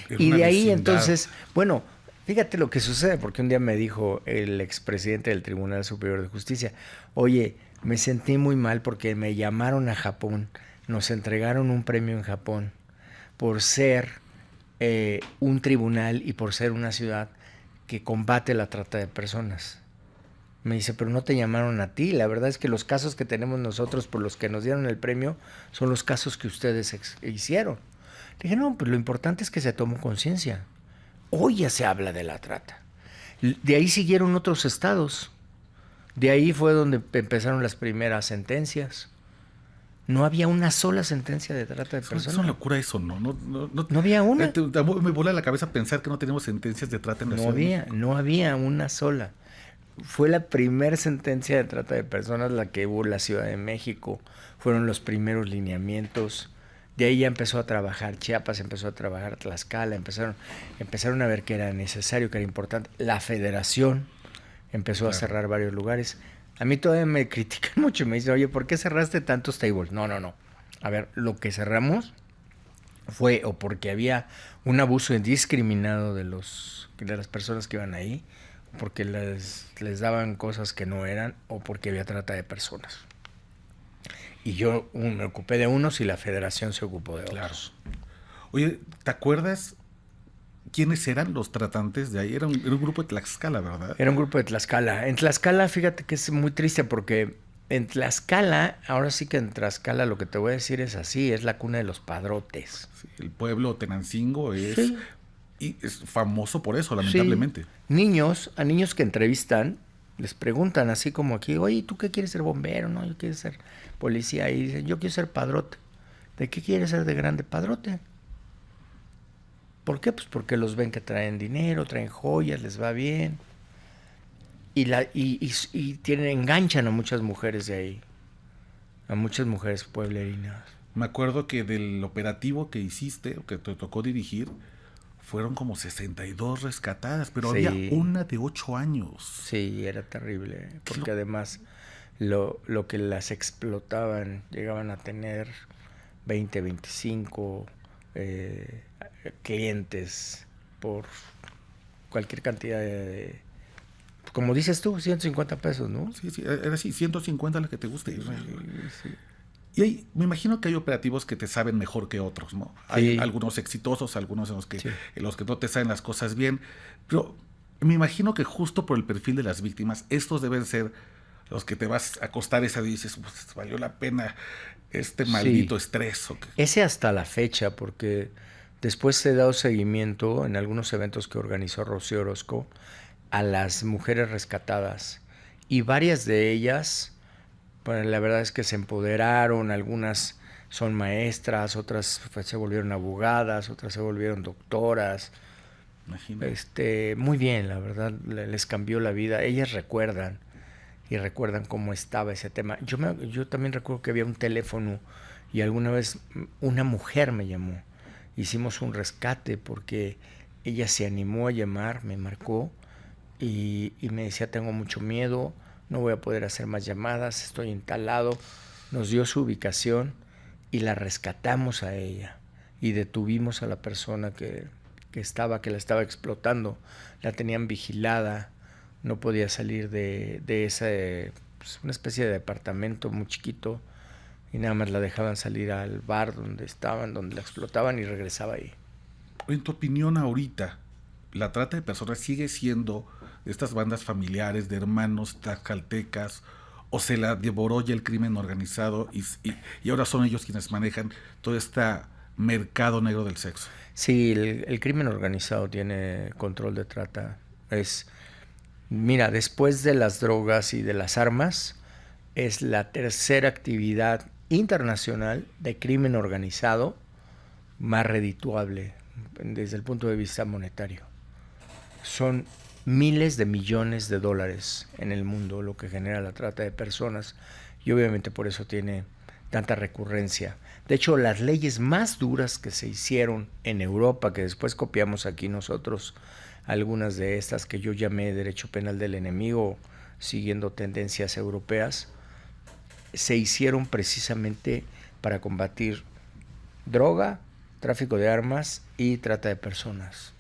S3: Y de ahí entonces, bueno, fíjate lo que sucede, porque un día me dijo el expresidente del Tribunal Superior de Justicia, oye, me sentí muy mal porque me llamaron a Japón, nos entregaron un premio en Japón por ser un tribunal y por ser una ciudad que combate la trata de personas. Me dice, pero no te llamaron a ti. La verdad es que los casos que tenemos nosotros por los que nos dieron el premio son los casos que ustedes hicieron. Le dije, no, pues lo importante es que se tomó conciencia. Hoy ya se habla de la trata. De ahí siguieron otros estados. De ahí fue donde empezaron las primeras sentencias. No había una sola sentencia de trata de personas.
S1: Es una locura eso, ¿no?
S3: No había una.
S1: Me vuela la cabeza pensar que no tenemos sentencias de trata en la ciudad.
S3: No había una sola. Fue la primera sentencia de trata de personas la que hubo en la Ciudad de México. Fueron los primeros lineamientos. De ahí ya empezó a trabajar Chiapas, empezó a trabajar Tlaxcala, empezaron a ver que era necesario, que era importante. La Federación empezó a cerrar varios lugares. A mí todavía me critican mucho, me dicen, oye, ¿por qué cerraste tantos tables? No. A ver, lo que cerramos fue o porque había un abuso indiscriminado de las personas que iban ahí, porque les daban cosas que no eran, o porque había trata de personas. Y yo me ocupé de unos y la Federación se ocupó de otros.
S1: Oye, ¿te acuerdas quiénes eran los tratantes de ahí? Era un grupo de Tlaxcala, ¿verdad?
S3: Era un grupo de Tlaxcala. En Tlaxcala, fíjate que es muy triste porque en Tlaxcala, ahora sí que en Tlaxcala lo que te voy a decir es así, es la cuna de los padrotes.
S1: Sí, el pueblo Tenancingo es...
S3: Sí.
S1: Y es famoso por eso, lamentablemente.
S3: Sí. A niños que entrevistan, les preguntan así como aquí, oye, ¿tú qué quieres ser bombero? No, yo quiero ser policía. Y dicen, yo quiero ser padrote. ¿De qué quieres ser de grande? Padrote. ¿Por qué? Pues porque los ven que traen dinero, traen joyas, les va bien. Y enganchan a muchas mujeres de ahí. A muchas mujeres pueblerinas.
S1: Me acuerdo que del operativo que hiciste, o que te tocó dirigir, fueron como 62 rescatadas, pero
S3: Sí.
S1: había una de 8 años.
S3: Sí, era terrible, porque además lo que las explotaban, llegaban a tener 20, 25 clientes por cualquier cantidad como dices tú, 150 pesos, ¿no?
S1: Sí, era así, 150 la que te guste.
S3: Sí.
S1: Y me imagino que hay operativos que te saben mejor que otros, ¿no? Hay algunos exitosos, algunos en los que no te saben las cosas bien, pero me imagino que justo por el perfil de las víctimas, estos deben ser los que te vas a acostar esa y dices, pues valió la pena este maldito estrés. ¿O qué?
S3: Ese hasta la fecha, porque después he dado seguimiento en algunos eventos que organizó Rocío Orozco a las mujeres rescatadas, y varias de ellas, pues la verdad es que se empoderaron, algunas son maestras, otras se volvieron abogadas, otras se volvieron doctoras. Muy bien, la verdad, les cambió la vida. Ellas recuerdan cómo estaba ese tema. Yo también recuerdo que había un teléfono y alguna vez una mujer me llamó. Hicimos un rescate porque ella se animó a llamar, me marcó y me decía, tengo mucho miedo, no voy a poder hacer más llamadas, estoy en tal lado. Nos dio su ubicación y la rescatamos a ella y detuvimos a la persona que la estaba explotando. La tenían vigilada, no podía salir de ese, pues, una especie de departamento muy chiquito, y nada más la dejaban salir al bar donde estaban, donde la explotaban, y regresaba ahí.
S1: En tu opinión ahorita, ¿la trata de personas sigue siendo de estas bandas familiares, de hermanos tlaxcaltecas, o se la devoró ya el crimen organizado y ahora son ellos quienes manejan todo este mercado negro del sexo?
S3: Sí, el crimen organizado tiene control de trata. Mira, después de las drogas y de las armas, es la tercera actividad internacional de crimen organizado más redituable desde el punto de vista monetario. Son miles de millones de dólares en el mundo lo que genera la trata de personas, y obviamente por eso tiene tanta recurrencia. De hecho, las leyes más duras que se hicieron en Europa, que después copiamos aquí nosotros, algunas de estas que yo llamé derecho penal del enemigo, siguiendo tendencias europeas, se hicieron precisamente para combatir droga, tráfico de armas y trata de personas.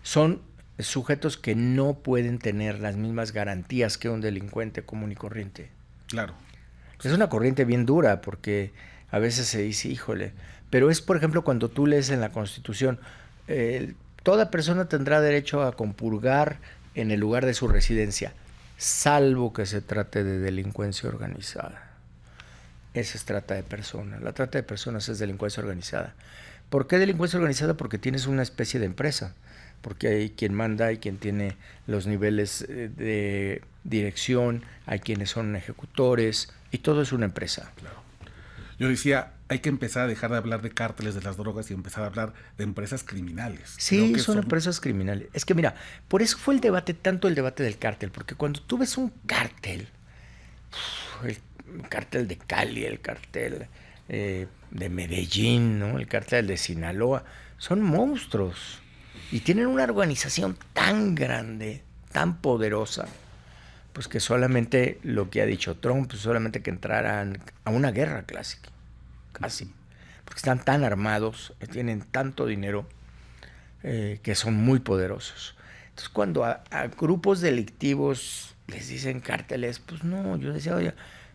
S3: Son sujetos que no pueden tener las mismas garantías que un delincuente común y corriente.
S1: Claro.
S3: Es una corriente bien dura, porque a veces se dice, híjole, pero es, por ejemplo, cuando tú lees en la Constitución, toda persona tendrá derecho a compurgar en el lugar de su residencia, salvo que se trate de delincuencia organizada. Esa es trata de personas. La trata de personas es delincuencia organizada. ¿Por qué delincuencia organizada? Porque tienes una especie de empresa, porque hay quien manda, hay quien tiene los niveles de dirección, hay quienes son ejecutores, y todo es una empresa.
S1: Claro. Yo decía, hay que empezar a dejar de hablar de cárteles de las drogas y empezar a hablar de empresas criminales.
S3: Sí, son empresas criminales. Es que mira, por eso fue tanto el debate del cártel, porque cuando tú ves un cártel, el cártel de Cali, el cártel de Medellín, ¿no? El cártel de Sinaloa, son monstruos y tienen una organización tan grande, tan poderosa, pues que solamente lo que ha dicho Trump, pues solamente que entraran a una guerra clásica, casi, porque están tan armados, tienen tanto dinero, que son muy poderosos. Entonces, cuando a grupos delictivos les dicen cárteles, pues no, yo decía, oye,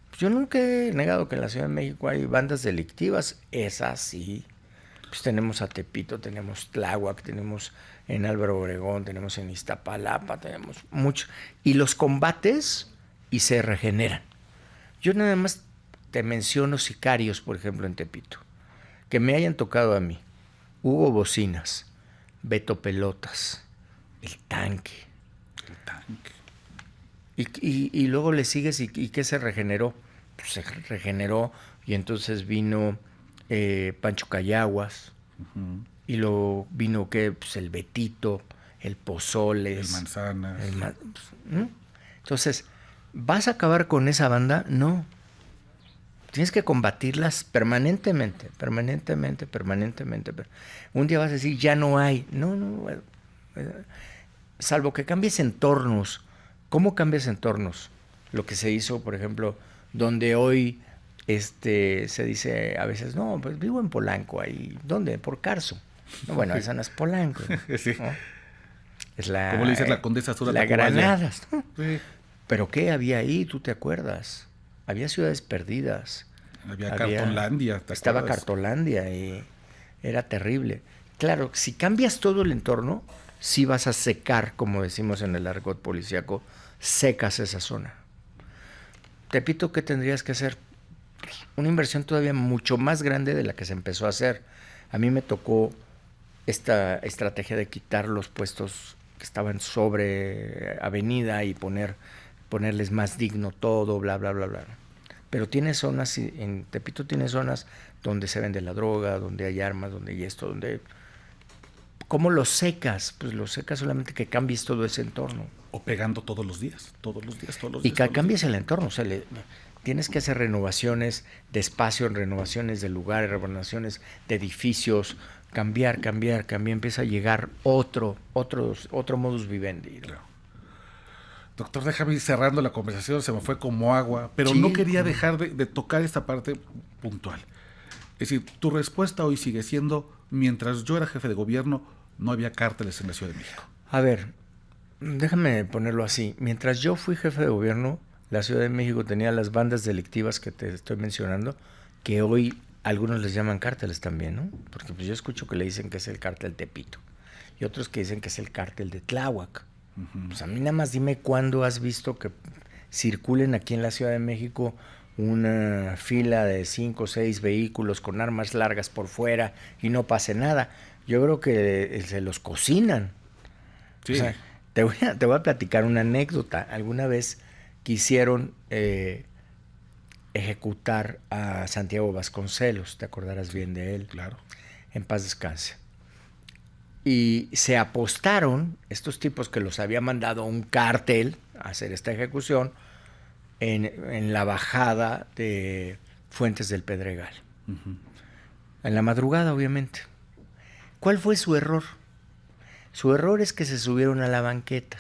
S3: pues yo nunca he negado que en la Ciudad de México hay bandas delictivas, es así. Pues tenemos a Tepito, tenemos Tláhuac, tenemos en Álvaro Obregón, tenemos en Iztapalapa, tenemos mucho. Y los combates y se regeneran. Yo nada más te menciono sicarios, por ejemplo, en Tepito, que me hayan tocado a mí. Hugo Bocinas, Beto Pelotas, El Tanque. Y luego le sigues y ¿qué se regeneró? Pues se regeneró y entonces vino Pancho Callaguas. Uh-huh. Y luego vino pues el Betito, el Pozoles,
S1: el Manzanas.
S3: ¿no? Entonces, ¿vas a acabar con esa banda? No. Tienes que combatirlas permanentemente. Un día vas a decir, ya no hay. No. Salvo que cambies entornos. ¿Cómo cambias entornos? Lo que se hizo, por ejemplo, donde hoy se dice a veces, no, pues vivo en Polanco, ahí. ¿Dónde? Por Carso. No, bueno, esa no es Polanco.
S1: Sí.
S3: ¿No? Es la,
S1: como le dices, la Condesa Sur.
S3: La Granadas, ¿no?
S1: Sí.
S3: ¿Pero qué había ahí? ¿Tú te acuerdas? Había ciudades perdidas.
S1: Había Cartolandia.
S3: Estaba Cartolandia y era terrible. Claro, si cambias todo el entorno, sí vas a secar, como decimos en el argot policíaco, secas esa zona. Tepito, ¿qué tendrías que hacer? Una inversión todavía mucho más grande de la que se empezó a hacer. A mí me tocó esta estrategia de quitar los puestos que estaban sobre avenida y ponerles más digno todo, bla, bla, bla, bla. Pero tiene zonas, en Tepito tiene zonas donde se vende la droga, donde hay armas, donde hay esto, donde... ¿Cómo lo secas? Pues lo secas solamente que cambies todo ese entorno.
S1: O pegando todos los días.
S3: Y que cambies el entorno, o sea, tienes que hacer renovaciones de espacio, renovaciones de lugares, renovaciones de edificios, cambiar, empieza a llegar otro modus vivendi.
S1: Claro. Doctor, déjame ir cerrando la conversación, se me fue como agua, pero
S3: Sí,
S1: no quería dejar de tocar esta parte puntual. Es decir, tu respuesta hoy sigue siendo, mientras yo era jefe de gobierno, no había cárteles en la Ciudad de México.
S3: A ver, déjame ponerlo así. Mientras yo fui jefe de gobierno, la Ciudad de México tenía las bandas delictivas que te estoy mencionando, que hoy algunos les llaman cárteles también, ¿no? Porque pues yo escucho que le dicen que es el cártel Tepito y otros que dicen que es el cártel de Tláhuac. Pues a mí nada más dime cuándo has visto que circulen aquí en la Ciudad de México una fila de 5 o 6 vehículos con armas largas por fuera y no pase nada. Yo creo que se los cocinan.
S1: Sí.
S3: O sea, te voy a platicar una anécdota. Alguna vez quisieron ejecutar a Santiago Vasconcelos, te acordarás bien de él.
S1: Claro.
S3: En paz descanse. Y se apostaron, estos tipos que los había mandado un cártel a hacer esta ejecución, en la bajada de Fuentes del Pedregal. En la madrugada, obviamente. ¿Cuál fue su error? Su error es que se subieron a la banqueta.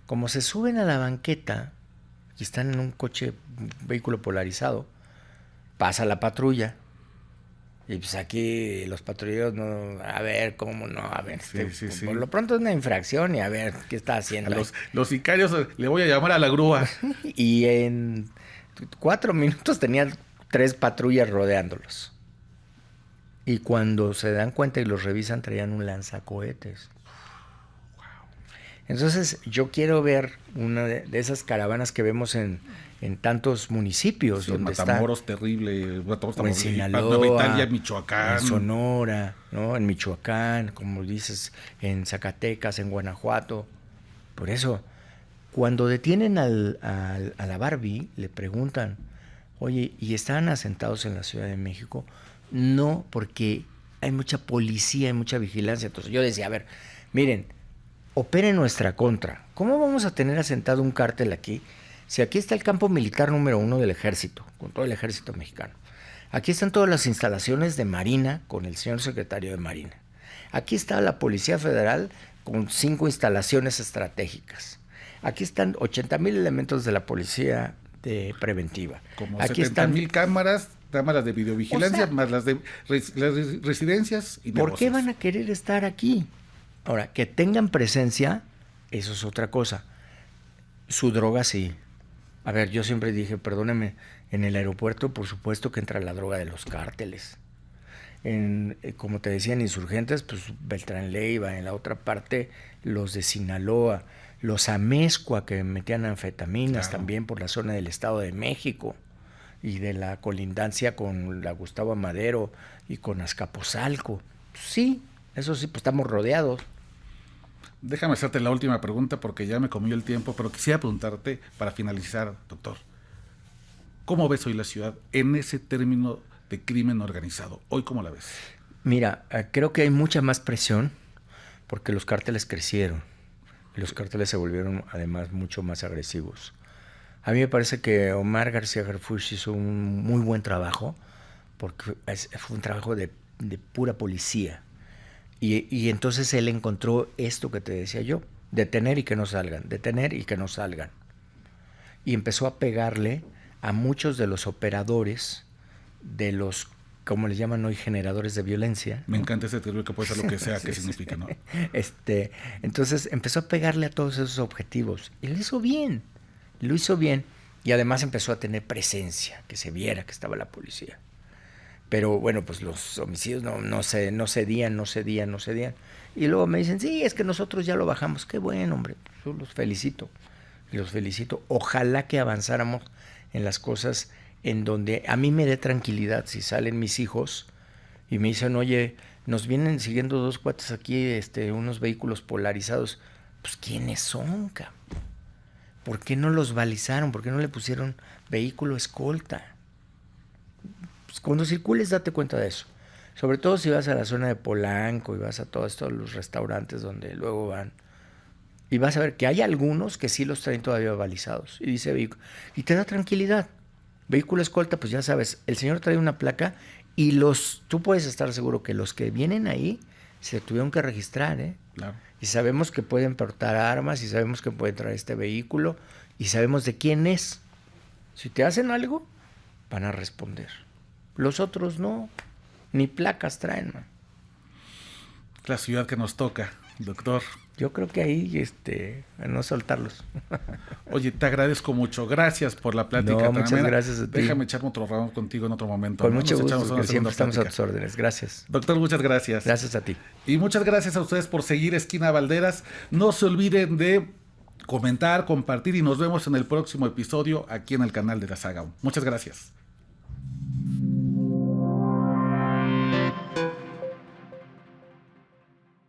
S3: Como se suben a la banqueta y están en un coche, un vehículo polarizado, pasa la patrulla. Y pues aquí los patrulleros no, a ver, cómo no, a ver,
S1: Sí.
S3: por lo pronto es una infracción y a ver qué está haciendo.
S1: Los sicarios, le voy a llamar a la grúa.
S3: Y en 4 minutos tenían 3 patrullas rodeándolos. Y cuando se dan cuenta y los revisan, traían un lanzacohetes. Entonces yo quiero ver una de esas caravanas que vemos en tantos municipios,
S1: Sí,
S3: donde
S1: Matamoros,
S3: está,
S1: terrible, Matamoros,
S3: o en Sinaloa,
S1: Nueva Italia, Michoacán.
S3: en Sonora, ¿no? En Michoacán, como dices, en Zacatecas, en Guanajuato. Por eso, cuando detienen a la Barbie, le preguntan, oye, ¿y están asentados en la Ciudad de México? No, porque hay mucha policía, hay mucha vigilancia. Entonces yo decía, a ver, miren, opera en nuestra contra. ¿Cómo vamos a tener asentado un cártel aquí? Si aquí está el campo militar número 1 del ejército, con todo el ejército mexicano. Aquí están todas las instalaciones de Marina, con el señor secretario de Marina. Aquí está la Policía Federal, con 5 instalaciones estratégicas. Aquí están 80,000 elementos de la policía preventiva.
S1: Como
S3: Aquí
S1: 70,000 cámaras de videovigilancia,
S3: O sea,
S1: más las de las residencias y
S3: ¿por
S1: negocios.
S3: qué van a querer estar aquí? Ahora, que tengan presencia, eso es otra cosa. Su droga sí. A ver, yo siempre dije, perdóneme, en el aeropuerto por supuesto que entra la droga de los cárteles. Como te decían, insurgentes, pues Beltrán Leiva, en la otra parte los de Sinaloa, los Amezcua que metían anfetaminas, claro, también por la zona del Estado de México y de la colindancia con la Gustavo Amadero y con Azcapotzalco. Sí, eso sí, pues estamos rodeados.
S1: Déjame hacerte la última pregunta porque ya me comió el tiempo, pero quisiera preguntarte para finalizar, doctor. ¿Cómo ves hoy la ciudad en ese término de crimen organizado? ¿Hoy cómo la ves?
S3: Mira, creo que hay mucha más presión porque los cárteles crecieron. Y los cárteles se volvieron además mucho más agresivos. A mí me parece que Omar García Harfuch hizo un muy buen trabajo porque fue un trabajo de pura policía. Y entonces él encontró esto que te decía yo, detener y que no salgan, detener y que no salgan. Y empezó a pegarle a muchos de los operadores de los como les llaman hoy, generadores de violencia.
S1: Me encanta ese término, que puede ser lo que sea que signifique, ¿no?
S3: Entonces empezó a pegarle a todos esos objetivos y lo hizo bien, y además empezó a tener presencia, que se viera que estaba la policía. Pero bueno, pues los homicidios no cedían. Y luego me dicen, sí, es que nosotros ya lo bajamos. Qué bueno, hombre, yo los felicito. Ojalá que avanzáramos en las cosas en donde a mí me dé tranquilidad si salen mis hijos y me dicen, oye, nos vienen siguiendo 2 cuates aquí, unos vehículos polarizados. Pues, ¿quiénes son, cabrón? ¿Por qué no los balizaron? ¿Por qué no le pusieron vehículo escolta? Pues cuando circules, date cuenta de eso. Sobre todo si vas a la zona de Polanco y vas a todos los restaurantes donde luego van. Y vas a ver que hay algunos que sí los traen todavía balizados. Y dice vehículo. Y te da tranquilidad. Vehículo escolta, pues ya sabes, el señor trae una placa y tú puedes estar seguro que los que vienen ahí se tuvieron que registrar, ¿eh?
S1: Claro.
S3: Y sabemos que pueden portar armas y sabemos que pueden traer este vehículo y sabemos de quién es. Si te hacen algo, van a responder. Los otros no, ni placas traen, man.
S1: La ciudad que nos toca, doctor.
S3: Yo creo que ahí, a no soltarlos.
S1: Oye, te agradezco mucho. Gracias por la plática.
S3: No, muchas gracias a ti.
S1: Déjame echarme otro round contigo en otro momento.
S3: Con mucho gusto,
S1: porque
S3: siempre estamos a tus órdenes. Gracias.
S1: Doctor, muchas gracias.
S3: Gracias a ti.
S1: Y muchas gracias a ustedes por seguir Esquina Valderas. No se olviden de comentar, compartir y nos vemos en el próximo episodio aquí en el canal de La Saga. Muchas gracias.